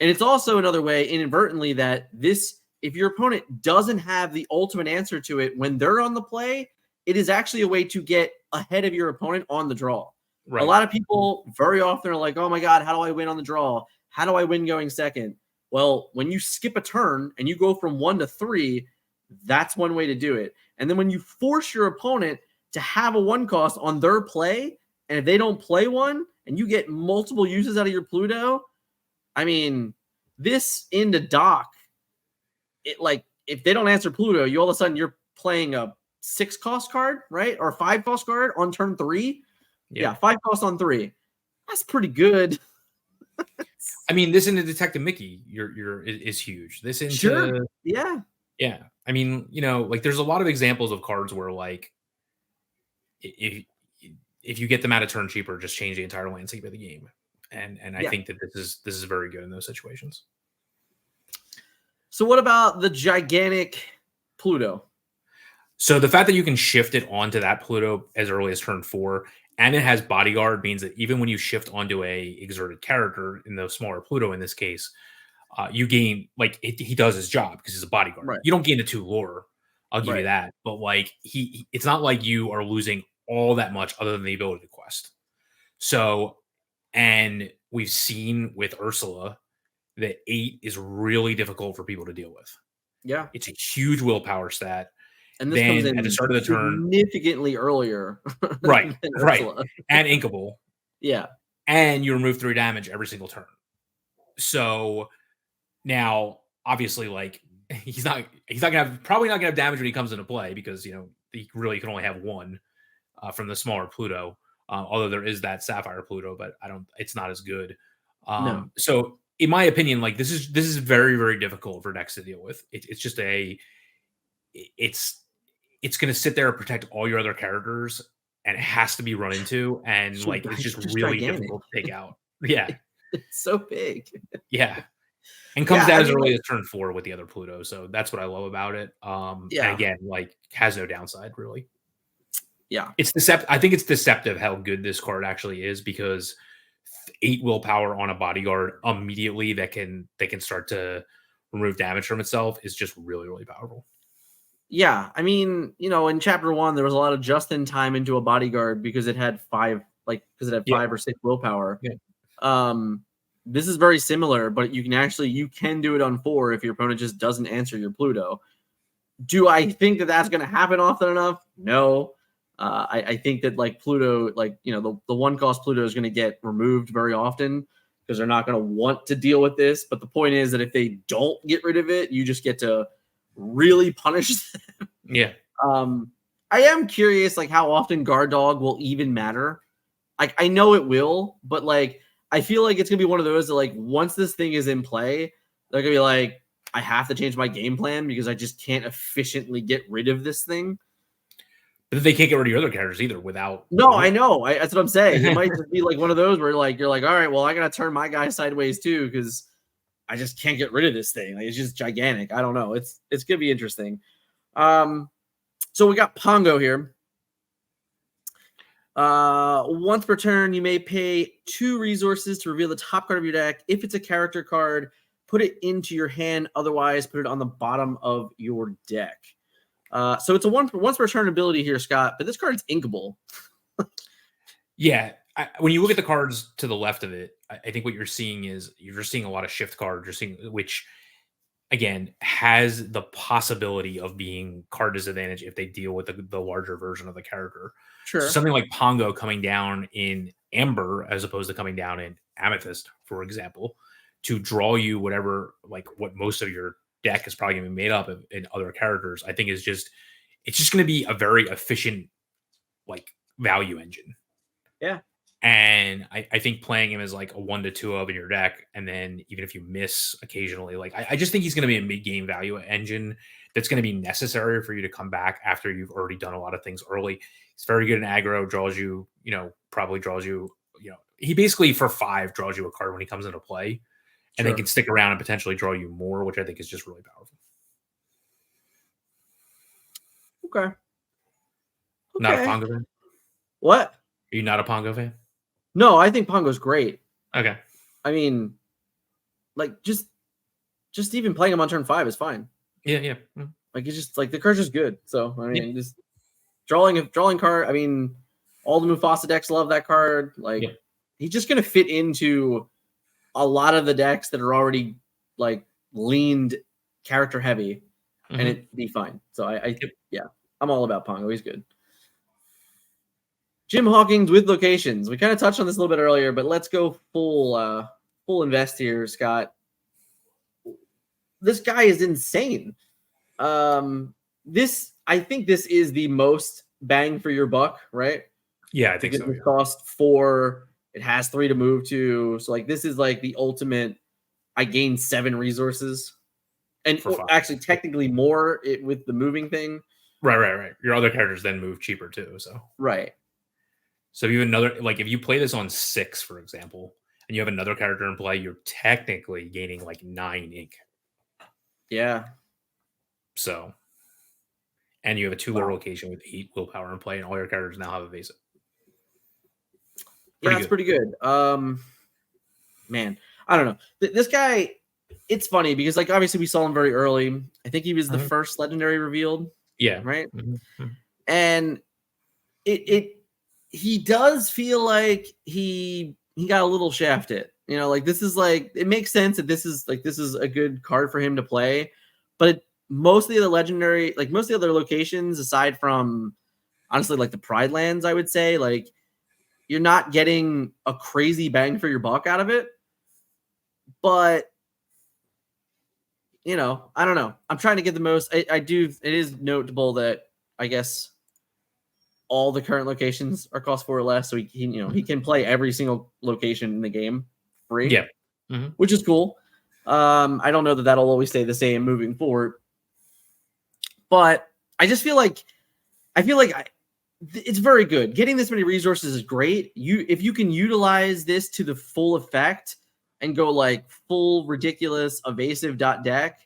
And it's also another way inadvertently that this, if your opponent doesn't have the ultimate answer to it when they're on the play, it is actually a way to get ahead of your opponent on the draw. A right. lot of people very often are like, oh my God, how do I win on the draw? How do I win going second? Well, when you skip a turn and you go from 1 to 3, that's one way to do it. And then when you force your opponent to have a 1 cost on their play, and if they don't play one and you get multiple uses out of your Pluto, I mean, this into dock, it like if they don't answer Pluto, you all of a sudden you're playing a 6-cost card, right? Or a 5-cost card on turn 3. Yeah. Yeah, 5 costs on 3. That's pretty good. I mean, this into Detective Mickey, is huge. This into Sure. Yeah. yeah. I mean, like there's a lot of examples of cards where like if if you get them out of turn cheaper, just change the entire landscape of the game. And I Yeah. think that this is very good in those situations. So what about the gigantic Pluto? So the fact that you can shift it onto that Pluto as early as turn 4, and it has bodyguard, means that even when you shift onto a exerted character in the smaller Pluto in this case, you gain like he does his job because he's a bodyguard. Right. You don't gain the 2 lore. I'll give you Right. that. But like it's not like you are losing all that much other than the ability to quest. So, and we've seen with Ursula that 8 is really difficult for people to deal with. Yeah. It's a huge willpower stat. And this comes Then in at the start of the turn, significantly earlier right, than right, Ursula. and inkable, Yeah. and you remove 3 damage every single turn. So now, obviously, like probably not gonna have damage when he comes into play because he really can only have 1 from the smaller Pluto. Although there is that Sapphire Pluto, but it's not as good. No. So in my opinion, like this is very, very difficult for decks to deal with. It's just it's going to sit there and protect all your other characters, and it has to be run into, and So like it's just just really gigantic. difficult to take out. Yeah, It's so big. yeah, and comes Yeah, down I as mean, early as turn 4 with the other Pluto. So that's what I love about it. And yeah. again, like has no downside really. Yeah. It's deceptive. I think it's deceptive how good this card actually is because 8 willpower on a bodyguard immediately that can start to remove damage from itself is just really, really powerful. Yeah. I mean, in chapter 1, there was a lot of just in time into a bodyguard because it had 5, because it had Yeah. 5 or 6 willpower. Yeah. This is very similar, but you can do it on 4 if your opponent just doesn't answer your Pluto. Do I think that that's going to happen often enough? No. I think that like Pluto, the 1-cost Pluto is going to get removed very often because they're not going to want to deal with this. But the point is that if they don't get rid of it, you just get to really punish them. Yeah. I am curious, like how often Guard Dog will even matter. Like I know it will, but like I feel like it's gonna be one of those that like once this thing is in play, they're gonna be like, I have to change my game plan because I just can't efficiently get rid of this thing. But they can't get rid of your other characters either without. No, I know. That's what I'm saying. It might just be like one of those where you're like, all right, well, I gotta turn my guy sideways too because I just can't get rid of this thing. Like, it's just gigantic. I don't know. It's gonna be interesting. So we got Pongo here. Once per turn, you may pay 2 resources to reveal the top card of your deck. If it's a character card, put it into your hand. Otherwise, put it on the bottom of your deck. So it's a once per turn ability here, Scott, but this card is inkable. Yeah. When you look at the cards to the left of it, I think what you're seeing is you're seeing a lot of shift cards. You're seeing which again, has the possibility of being card disadvantage if they deal with the larger version of the character. So Sure. something like Pongo coming down in Amber as opposed to coming down in Amethyst, for example, to draw you whatever, like what most of your deck is probably going to be made up of in other characters, I think is just, it's just going to be a very efficient, like, value engine. Yeah. And I think playing him as like a 1 to 2 of in your deck, and then even if you miss occasionally, like I just think he's going to be a mid-game value engine that's going to be necessary for you to come back after you've already done a lot of things early. He's very good in aggro, draws you, probably draws you, he basically for 5 draws you a card when he comes into play, and then Sure. can stick around and potentially draw you more, which I think is just really powerful. Okay. Not a Okay. Pongo fan? Are What? you not a Pongo fan? No, I think Pongo's great. Okay. I mean, like just even playing him on turn 5 is fine. Yeah. Like it's just like the card's just good. So I mean, Yeah. just drawing card. I mean, all the Mufasa decks love that card. Like Yeah. he's just gonna fit into a lot of the decks that are already like leaned character heavy, and Mhm. it'd be fine. So I Yep. yeah, I'm all about Pongo. He's good. Jim Hawkins with locations. We kind of touched on this a little bit earlier, but let's go full invest here, Scott. This guy is insane. I think this is the most bang for your buck, right? Yeah, I think Because so. it Yeah. costs 4, it has 3 to move to. So like this is like the ultimate. I gain 7 resources, and For 5. actually technically more with the moving thing. Right. Your other characters then move cheaper too. Right. So if you have another, like if you play this on 6, for example, and you have another character in play, you're technically gaining like 9 ink. Yeah. So, and you have a 2-letter Wow. location with 8 willpower in play, and all your characters now have evasive. Yeah, that's pretty good. Man, I don't know. This guy, it's funny because like obviously we saw him very early. I think he was the first legendary revealed. Yeah. Right. Mm-hmm. And he does feel like he got a little shafted. Like this is like it makes sense that this is a good card for him to play, but most of the other legendary, like most of the other locations, aside from honestly like the Pride Lands, I would say like you're not getting a crazy bang for your buck out of it. But I don't know. I'm trying to get the most. I do. It is notable that I guess all the current locations are cost 4 or less, so he can play every single location in the game free. Yeah. Mm-hmm. Which is cool. I don't know that that'll always stay the same moving forward, but I just feel like it's very good. Getting this many resources is great. If you can utilize this to the full effect and go like full ridiculous evasive deck,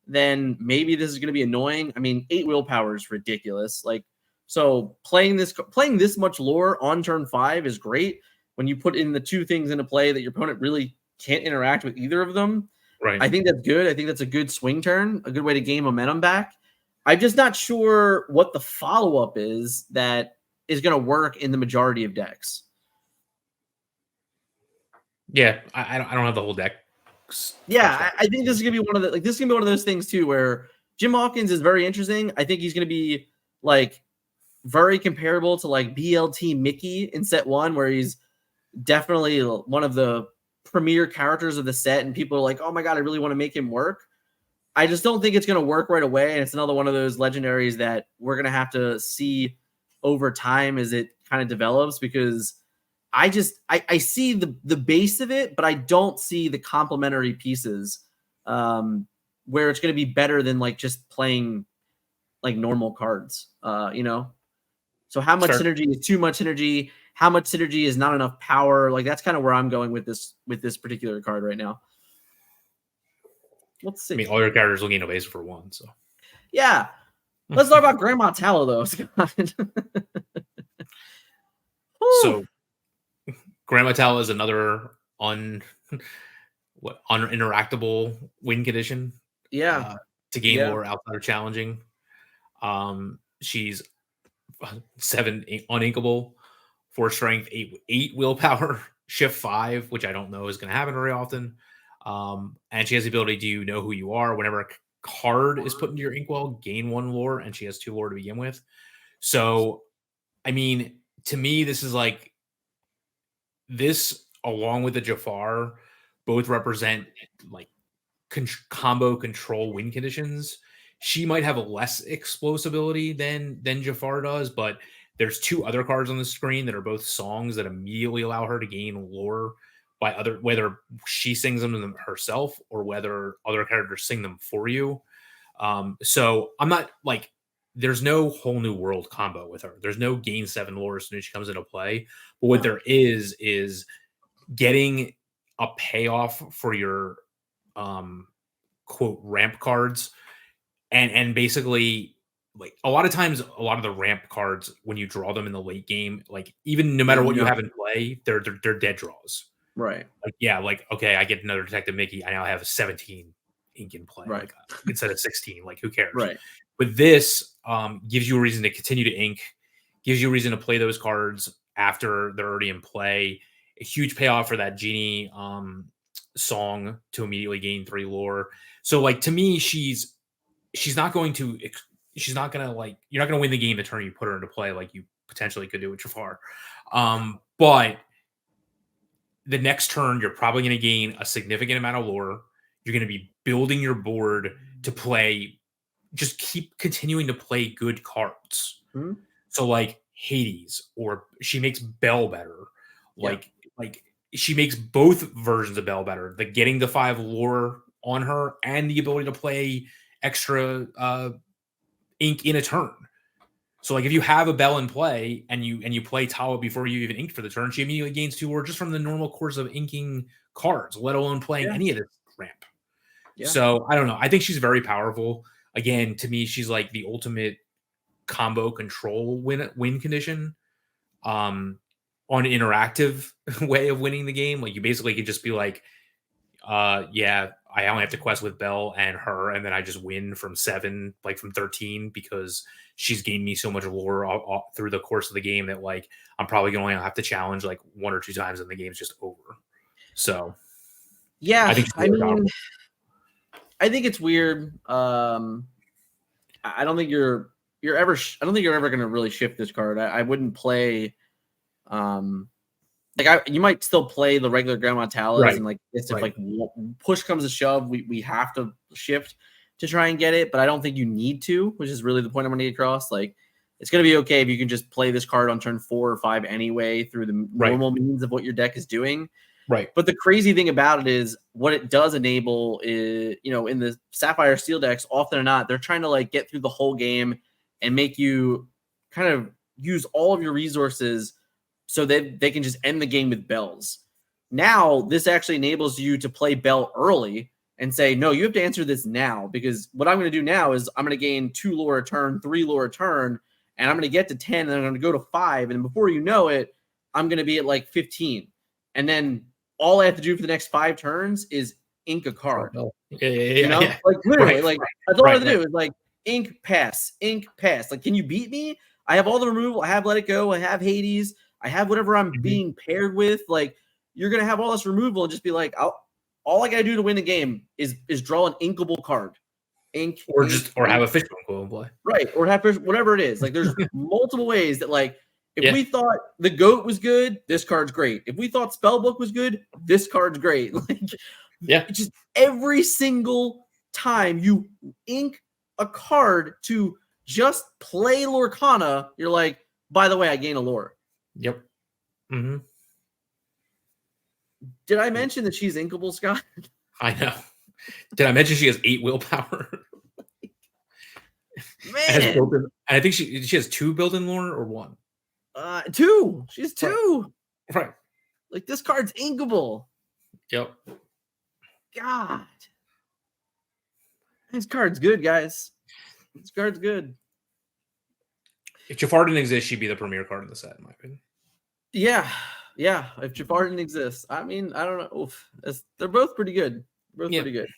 then maybe this is going to be annoying. I mean, 8 willpower is ridiculous. Like, so playing this much lore on turn 5 is great when you put in the 2 things into play that your opponent really can't interact with either of them. Right. I think that's good. I think that's a good swing turn, a good way to gain momentum back. I'm just not sure what the follow-up is that is going to work in the majority of decks. Yeah, I don't have the whole deck. Yeah, I think this is gonna be one of those things too, where Jim Hawkins is very interesting. I think he's gonna be like very comparable to like BLT Mickey in set 1, where he's definitely one of the premier characters of the set, and people are like, "Oh my god, I really want to make him work." I just don't think it's gonna work right away, and it's another one of those legendaries that we're gonna have to see over time as it kind of develops, because I see the base of it, but I don't see the complementary pieces where it's going to be better than like just playing like normal cards. So how much synergy is too much synergy? How much synergy is not enough power? Like that's kind of where I'm going with this particular card right now. Let's see. I mean, all your characters will gain evasive for 1. So yeah, let's talk about Gramma Tala though, Scott. So Gramma Tala is another uninteractable win condition. Yeah. To gain lore outside of challenging. She's 7 uninkable, 4 strength, 8 willpower, shift 5, which I don't know is going to happen very often. And she has the ability to know who you are. Whenever a card is put into your inkwell, gain 1 lore, and she has 2 lore to begin with. So, I mean, to me, this is like this, along with the Jafar, both represent like combo control win conditions. She might have a less explosibility than Jafar does, but there's 2 other cards on the screen that are both songs that immediately allow her to gain lore by other, whether she sings them herself or whether other characters sing them for you. So I'm not like, there's no whole new world combo with her. There's no gain 7 lore as soon as she comes into play. But what there is getting a payoff for your quote ramp cards, and basically, like, a lot of times a lot of the ramp cards, when you draw them in the late game, like, even no matter what you have in play, they're dead draws. Right. Like, yeah, like, okay, I get another Detective Mickey, I now have 17 ink in play, Right. like, instead of 16. Like, who cares? Right. But this gives you a reason to continue to ink, gives you a reason to play those cards after they're already in play. A huge payoff for that Genie song to immediately gain 3 lore. So, like, to me, she's not going to like, you're not going to win the game the turn you put her into play, like you potentially could do with Jafar. But the next turn, you're probably going to gain a significant amount of lore. You're going to be building your board to play, just keep continuing to play good cards. Mm-hmm. So, like Hades, or she makes Bell better. Like she makes both versions of Bell better. The getting the 5 lore on her and the ability to play extra ink in a turn. So, like, if you have a Bell in play and you play Tala before you even inked for the turn, she immediately gains 2 lore just from the normal course of inking cards, let alone playing any of this ramp. Yeah. So, I don't know. I think she's very powerful. Again, to me, she's like the ultimate combo control win condition. On an interactive way of winning the game. Like, you basically could just be like, yeah, I only have to quest with Belle and her, and then I just win from 7, like from 13, because she's gained me so much lore all through the course of the game that, like, I'm probably going to have to challenge like 1 or 2 times and the game's just over. So, yeah, I think it's weird. I don't think you're ever going to really shift this card. I wouldn't play. You might still play the regular Gramma Talas, right, and like this, if like push comes to shove, we have to shift to try and get it. But I don't think you need to, which is really the point I'm going to get across. Like, it's going to be okay if you can just play this card on turn 4 or 5 anyway through the normal means of what your deck is doing. Right. But the crazy thing about it is what it does enable is, in the Sapphire Steel decks, often or not, they're trying to like get through the whole game and make you kind of use all of your resources so that they can just end the game with bells. Now, this actually enables you to play Bell early and say, no, you have to answer this now, because what I'm going to do now is I'm going to gain 2 lore a turn, 3 lore a turn, and I'm going to get to 10, and I'm going to go to 5, and before you know it, I'm going to be at like 15. And then all I have to do for the next 5 turns is ink a card. Yeah. Like, literally, that's all I have to do is like ink, pass. Like, can you beat me? I have all the removal. I have Let It Go. I have Hades. I have whatever I'm being paired with. Like, you're going to have all this removal and just be like, all I got to do to win the game is draw an inkable card. Or have a fishbone go and play. Right. Or have whatever it is. Like, there's multiple ways that, like, if we thought the GOAT was good, this card's great. If we thought Spellbook was good, this card's great. Like, just every single time you ink a card to just play Lorcana, you're like, by the way, I gain a lore. Yep. Mm-hmm. Did I mention that she's inkable, Scott? I know. Did I mention she has 8 willpower? Man. And I think she has 2 built-in lore or 1? 2. She's 2. Right. Like, this card's inkable. Yep. God. This card's good, guys. This card's good. If Jafar didn't exist, she'd be the premier card in the set, in my opinion. Yeah. If Jafar didn't exist, I mean, I don't know. They're both pretty good. Pretty good.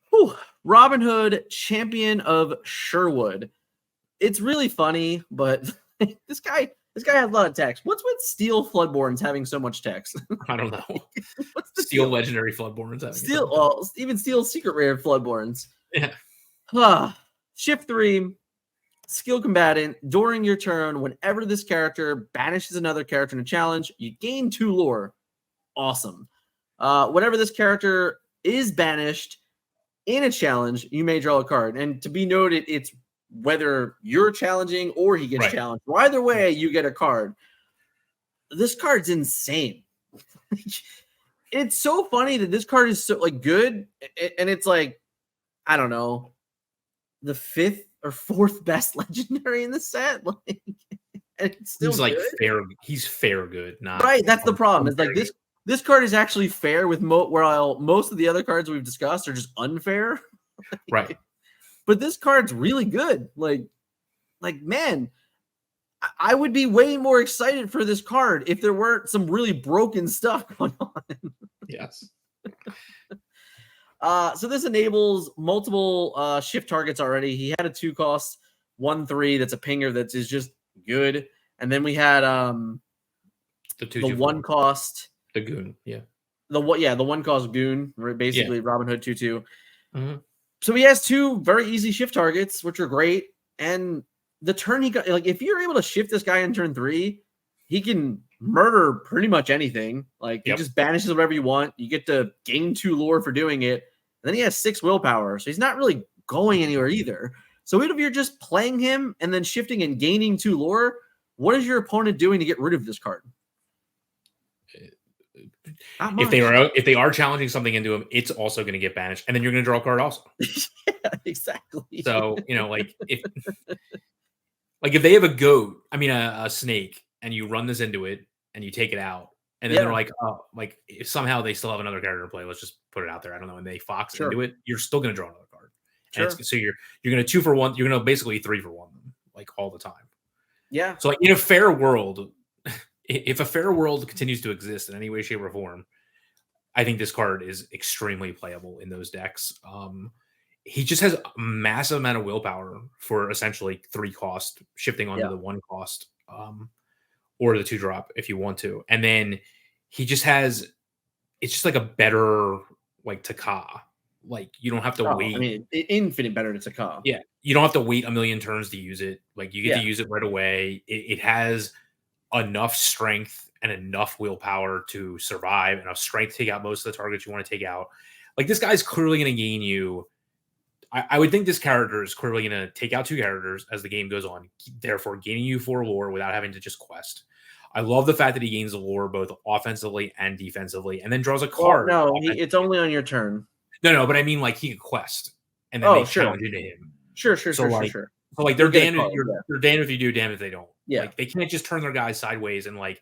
Whew. Robin Hood, Champion of Sherwood. It's really funny, but this guy This guy has a lot of text. What's with Steel Floodborns having so much text? I don't know. What's the Steel deal? legendary Floodborns having Steel, well, even Steel secret rare Floodborns. Yeah. Shift 3, skill combatant. During your turn, whenever this character banishes another character in a challenge, you gain 2 lore. Awesome. Whenever this character is banished in a challenge, you may draw a card. And to be noted, it's whether you're challenging or he gets challenged. Well, either way, you get a card. This card's insane. It's so funny that this card is so like good, and it's like, I don't know, the 5th or 4th best legendary in the set. Like, and it's still he's like good. fair. He's fair good, not right. That's the problem. It's like this card is actually fair with while most of the other cards we've discussed are just unfair. Right. But this card's really good. Like man, I would be way more excited for this card if there weren't some really broken stuff going on. Yes. So this enables multiple shift targets already. He had a 2-cost 1/3 that's a pinger that is just good. And then we had the 1-cost the goon, the 1-cost goon, basically Robin Hood 2/2. Mm-hmm. So he has 2 very easy shift targets, which are great. And the turn he got, like if you're able to shift this guy in turn 3, he can murder pretty much anything. Like he just banishes whatever you want. You get to gain 2 lore for doing it. And then he has 6 willpower, so he's not really going anywhere either. So even if you're just playing him and then shifting and gaining 2 lore, what is your opponent doing to get rid of this card? If they are challenging something into him, it's also going to get banished, and then you're going to draw a card also. Yeah, exactly. So like if they have a snake, and you run this into it, and you take it out, and then they're like, oh, like if somehow they still have another character to play. Let's just put it out there. I don't know. And they fox into it, you're still going to draw another card. And so you're going to 2 for 1. You're going to basically 3 for 1 them, like all the time. Yeah. So like in a fair world, if a fair world continues to exist in any way, shape, or form, I think this card is extremely playable in those decks. He just has a massive amount of willpower for essentially 3 cost, shifting onto the 1 cost, or the 2-drop if you want to. And then he just has, it's just like a better like Taka. Like you don't have to wait. I mean, infinite better to Taka. Yeah, you don't have to wait a million turns to use it. Like you get to use it right away. It has enough strength and enough willpower to survive, enough strength to take out most of the targets you want to take out. Like this guy's clearly going to gain you. I would think this character is clearly going to take out 2 characters as the game goes on, therefore gaining you 4 lore without having to just quest. I love the fact that he gains the lore both offensively and defensively, and then draws a card. Well, no, it's only on your turn. No, but I mean like he could quest, and then they challenge into him. Sure. So like they're damned if you do, damned if they don't. Yeah, like they can't just turn their guys sideways and like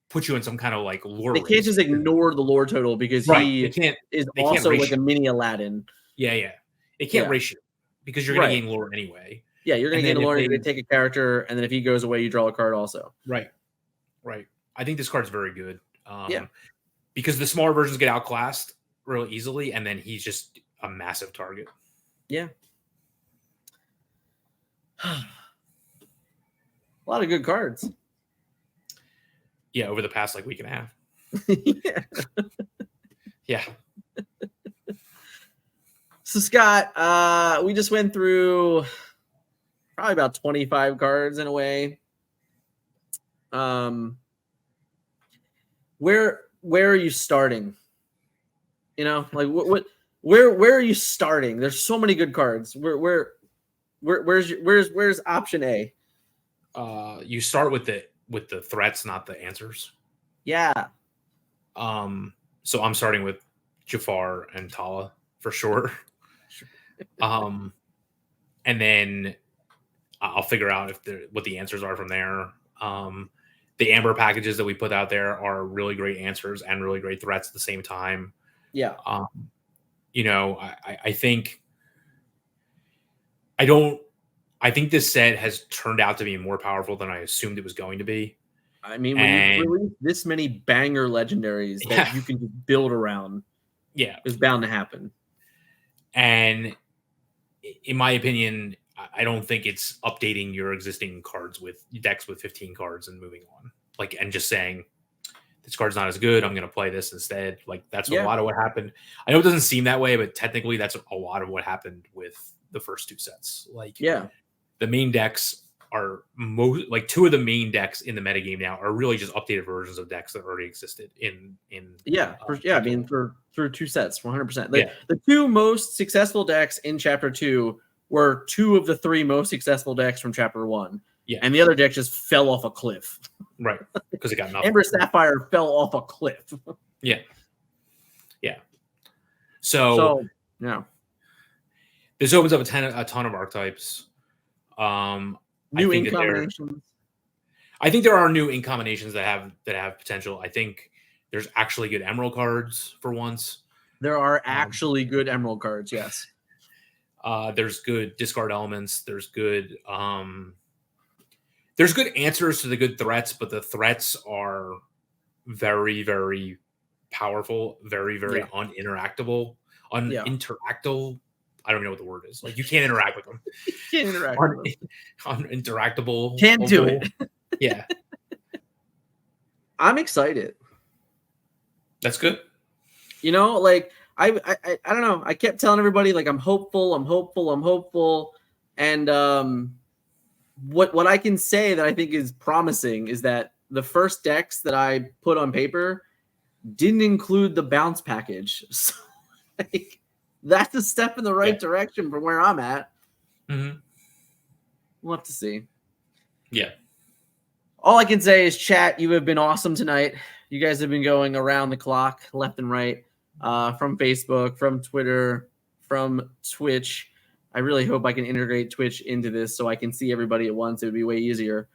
put you in some kind of like lore. They can't just ignore the lore total because he is also like a mini Aladdin. Yeah. It can't race you because you're going to gain lore anyway. Yeah, you're going to gain lore. You're going to take a character, and then if he goes away, you draw a card also. Right. I think this card's very good. Because the smaller versions get outclassed really easily, and then he's just a massive target. Yeah. A lot of good cards. Yeah, over the past like week and a half. Yeah. So Scott, we just went through probably about 25 cards in a way. Where are you starting? You know, like where are you starting? There's so many good cards. Where's option A? You start with the threats, not the answers. Yeah. So I'm starting with Jafar and Tala for sure. And then I'll figure out what the answers are from there. The Amber packages that we put out there are really great answers and really great threats at the same time. Yeah. I think this set has turned out to be more powerful than I assumed it was going to be. I mean, when you release this many banger legendaries that you can build around, it's bound to happen. And in my opinion, I don't think it's updating your existing cards with decks with 15 cards and moving on. Like, and just saying this card's not as good, I'm going to play this instead. Like, that's a lot of what happened. I know it doesn't seem that way, but technically that's a lot of what happened with the first two sets. Like, the main decks are like two of the main decks in the metagame now are really just updated versions of decks that already existed in I mean, through two sets, 100%. The two most successful decks in Chapter 2 were two of the three most successful decks from Chapter 1. Yeah. And the other deck just fell off a cliff. Right. Because it got nothing. Ember Sapphire fell off a cliff. Yeah. Yeah. So yeah. This opens up a ton of archetypes. New ink combinations. I think there are new ink combinations that have potential. I think there's actually good emerald cards for once. There are actually good emerald cards, yes. There's good discard elements. There's good answers to the good threats, but the threats are very, very powerful, very, very uninteractable. Uninteractable. I don't know what the word is. Like, you can't interact with them. You can't interact with them. Uninteractable. Can't do it. Yeah. I'm excited. That's good. You know, like, I don't know. I kept telling everybody, like, I'm hopeful. And what I can say that I think is promising is that the first decks that I put on paper didn't include the bounce package. So, like, that's a step in the right direction from where I'm at. Mm-hmm. We'll have to see. Yeah. All I can say is, chat, you have been awesome tonight. You guys have been going around the clock, left and right, from Facebook, from Twitter, from Twitch. I really hope I can integrate Twitch into this so I can see everybody at once. It would be way easier.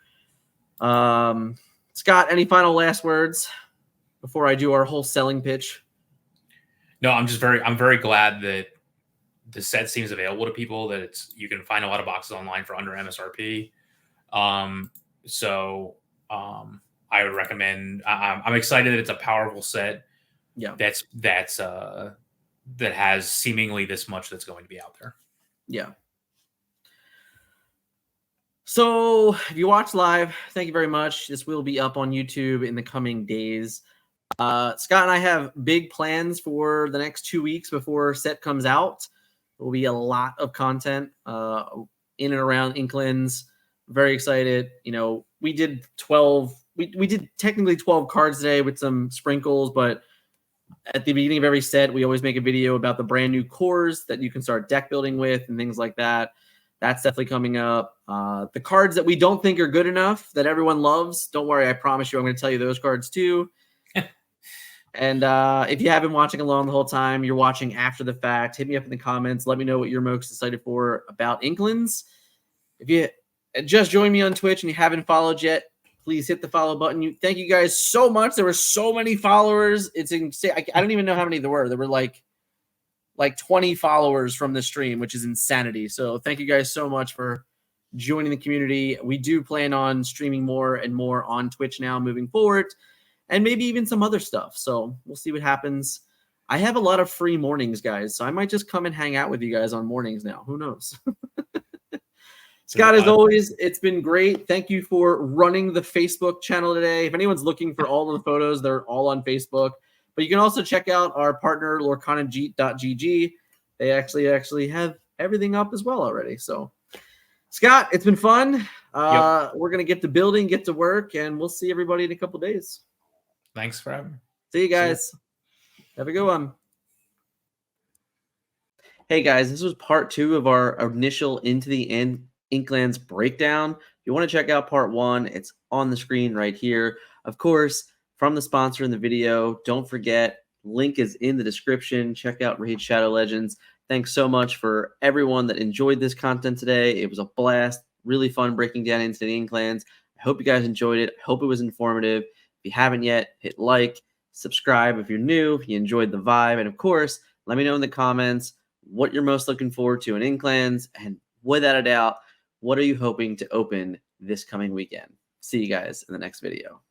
Scott, any final last words before I do our whole selling pitch? No, I'm very glad that the set seems available to people, that you can find a lot of boxes online for under MSRP. So I would recommend, I'm excited that it's a powerful set. Yeah. That has seemingly this much that's going to be out there. Yeah. So if you watch live, thank you very much. This will be up on YouTube in the coming days. Scott and I have big plans for the next 2 weeks before set comes out. There will be a lot of content in and around Inkalnds. Very excited. You know, we did 12. We did technically 12 cards today with some sprinkles, but at the beginning of every set, we always make a video about the brand new cores that you can start deck building with and things like that. That's definitely coming up. The cards that we don't think are good enough that everyone loves, don't worry. I promise you, I'm going to tell you those cards too. And if you have been watching along the whole time, you're watching after the fact, hit me up in the comments. Let me know what you're most excited for about Inkalnds. If you just joined me on Twitch and you haven't followed yet, please hit the follow button. Thank you guys so much. There were so many followers. It's insane. I don't even know how many there were. There were like 20 followers from the stream, which is insanity. So thank you guys so much for joining the community. We do plan on streaming more and more on Twitch now moving forward, and maybe even some other stuff. So we'll see what happens. I have a lot of free mornings, guys, so I might just come and hang out with you guys on mornings now. Who knows? Scott, as always, it's been great. Thank you for running the Facebook channel today. If anyone's looking for all of the photos, they're all on Facebook. But you can also check out our partner, Lorcana.gg. They actually have everything up as well already. So, Scott, it's been fun. We're going to get to building, get to work, and we'll see everybody in a couple days. Thanks for having me. See you guys. Have a good one. Hey, guys, this was part 2 of our initial Into the End Inkalnds breakdown. If you want to check out part 1, it's on the screen right here. Of course, from the sponsor in the video, don't forget, link is in the description. Check out Raid Shadow Legends. Thanks so much for everyone that enjoyed this content today. It was a blast. Really fun breaking down Into the Inkalnds. I hope you guys enjoyed it. I hope it was informative. If you haven't yet, hit like, subscribe if you're new, if you enjoyed the vibe, and of course, let me know in the comments what you're most looking forward to in Inkalnds, and without a doubt, what are you hoping to open this coming weekend? See you guys in the next video.